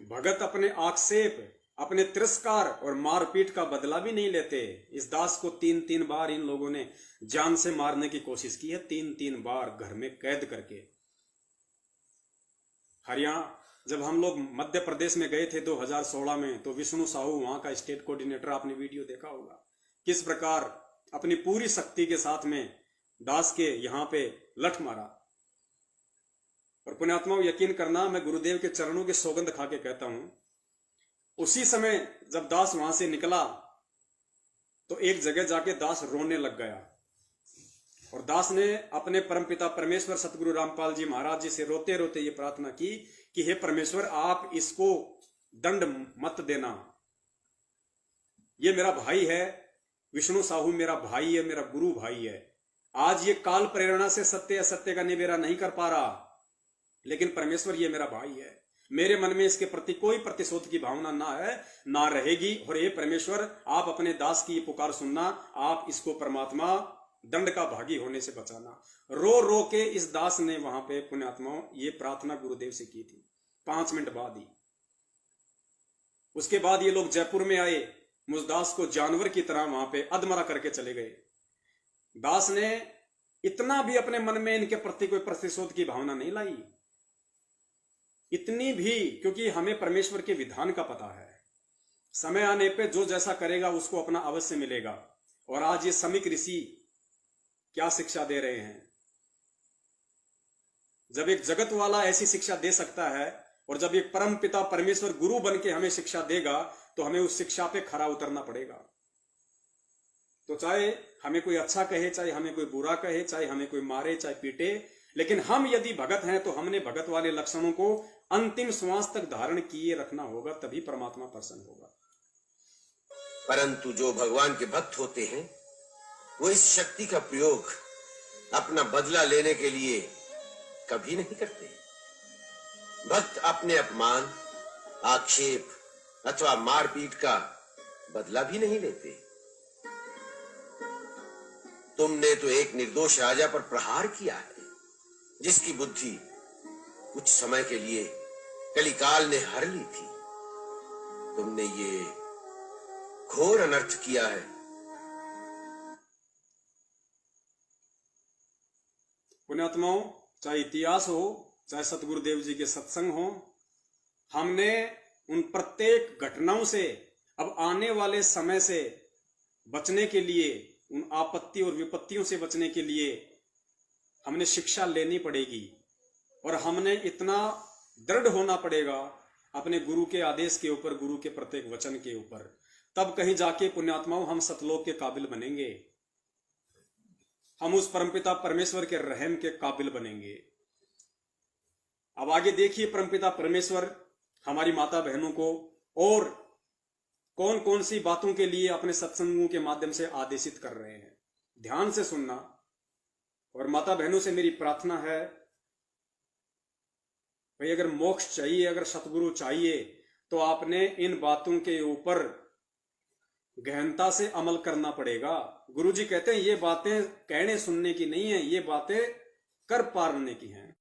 भगत अपने आक्षेप, अपने तिरस्कार और मारपीट का बदला भी नहीं लेते। इस दास को 3-3 बार इन लोगों ने जान से मारने की कोशिश की है, 3-3 बार घर में कैद करके। हरियाणा जब हम लोग मध्य प्रदेश में गए थे 2016 में, तो विष्णु साहू वहां का स्टेट कोऑर्डिनेटर, आपने वीडियो देखा होगा किस प्रकार अपनी पूरी शक्ति के साथ में दास के यहां पे लठ मारा। और पुण्यात्माओं, यकीन करना, मैं गुरुदेव के चरणों की सौगंध खा के कहता हूं, उसी समय जब दास वहां से निकला तो एक जगह जाके दास रोने लग गया, और दास ने अपने परमपिता परमेश्वर सतगुरु रामपाल जी महाराज जी से रोते रोते ये प्रार्थना की कि हे परमेश्वर, आप इसको दंड मत देना, ये मेरा भाई है, विष्णु साहू मेरा भाई है, मेरा गुरु भाई है। आज ये काल प्रेरणा से सत्य असत्य का निबेरा नहीं कर पा रहा, लेकिन परमेश्वर ये मेरा भाई है, मेरे मन में इसके प्रति कोई प्रतिशोध की भावना ना है, ना रहेगी। और ये परमेश्वर, आप अपने दास की ये पुकार सुनना, आप इसको परमात्मा दंड का भागी होने से बचाना। रो रो के इस दास ने वहां पे, पुण्यात्माओं, ये प्रार्थना गुरुदेव से की थी 5 मिनट बाद ही। उसके बाद ये लोग जयपुर में आए, मुझ दास को जानवर की तरह वहां पे अधमरा करके चले गए। दास ने इतना भी अपने मन में इनके प्रति कोई प्रतिशोध की भावना नहीं लाई, इतनी भी, क्योंकि हमें परमेश्वर के विधान का पता है, समय आने पे जो जैसा करेगा उसको अपना अवश्य मिलेगा। और आज ये समीक ऋषि क्या शिक्षा दे रहे हैं। जब एक जगत वाला ऐसी शिक्षा दे सकता है, और जब एक परम पिता परमेश्वर गुरु बन के हमें शिक्षा देगा, तो हमें उस शिक्षा पे खरा उतरना पड़ेगा। तो चाहे हमें कोई अच्छा कहे, चाहे हमें कोई बुरा कहे, चाहे हमें कोई मारे, चाहे पीटे, लेकिन हम यदि भगत हैं तो हमने भगत वाले लक्षणों को अंतिम श्वास तक धारण किए रखना होगा, तभी परमात्मा प्रसन्न होगा। परंतु जो भगवान के भक्त होते हैं वो इस शक्ति का प्रयोग अपना बदला लेने के लिए कभी नहीं करते। भक्त अपने अपमान, आक्षेप अथवा मारपीट का बदला भी नहीं लेते। तुमने तो एक निर्दोष राजा पर प्रहार किया है, जिसकी बुद्धि कुछ समय के लिए कलिकाल ने हर ली थी। तुमने ये घोर अनर्थ किया है। पुण्यात्माओं, चाहे इतिहास हो, चाहे सतगुरुदेव जी के सत्संग हो, हमने उन प्रत्येक घटनाओं से, अब आने वाले समय से बचने के लिए, उन आपत्ति और विपत्तियों से बचने के लिए हमने शिक्षा लेनी पड़ेगी। और हमने इतना दृढ़ होना पड़ेगा अपने गुरु के आदेश के ऊपर, गुरु के प्रत्येक वचन के ऊपर, तब कहीं जाके पुण्यात्माओं हम सतलोक के काबिल बनेंगे, हम उस परमपिता परमेश्वर के रहम के काबिल बनेंगे। अब आगे देखिए परमपिता परमेश्वर हमारी माता बहनों को और कौन कौन सी बातों के लिए अपने सत्संगों के माध्यम से आदेशित कर रहे हैं। ध्यान से सुनना। और माता बहनों से मेरी प्रार्थना है, भाई अगर मोक्ष चाहिए, अगर सतगुरु चाहिए, तो आपने इन बातों के ऊपर गहनता से अमल करना पड़ेगा। गुरु जी कहते हैं ये बातें कहने सुनने की नहीं है, ये बातें कर पारने की हैं।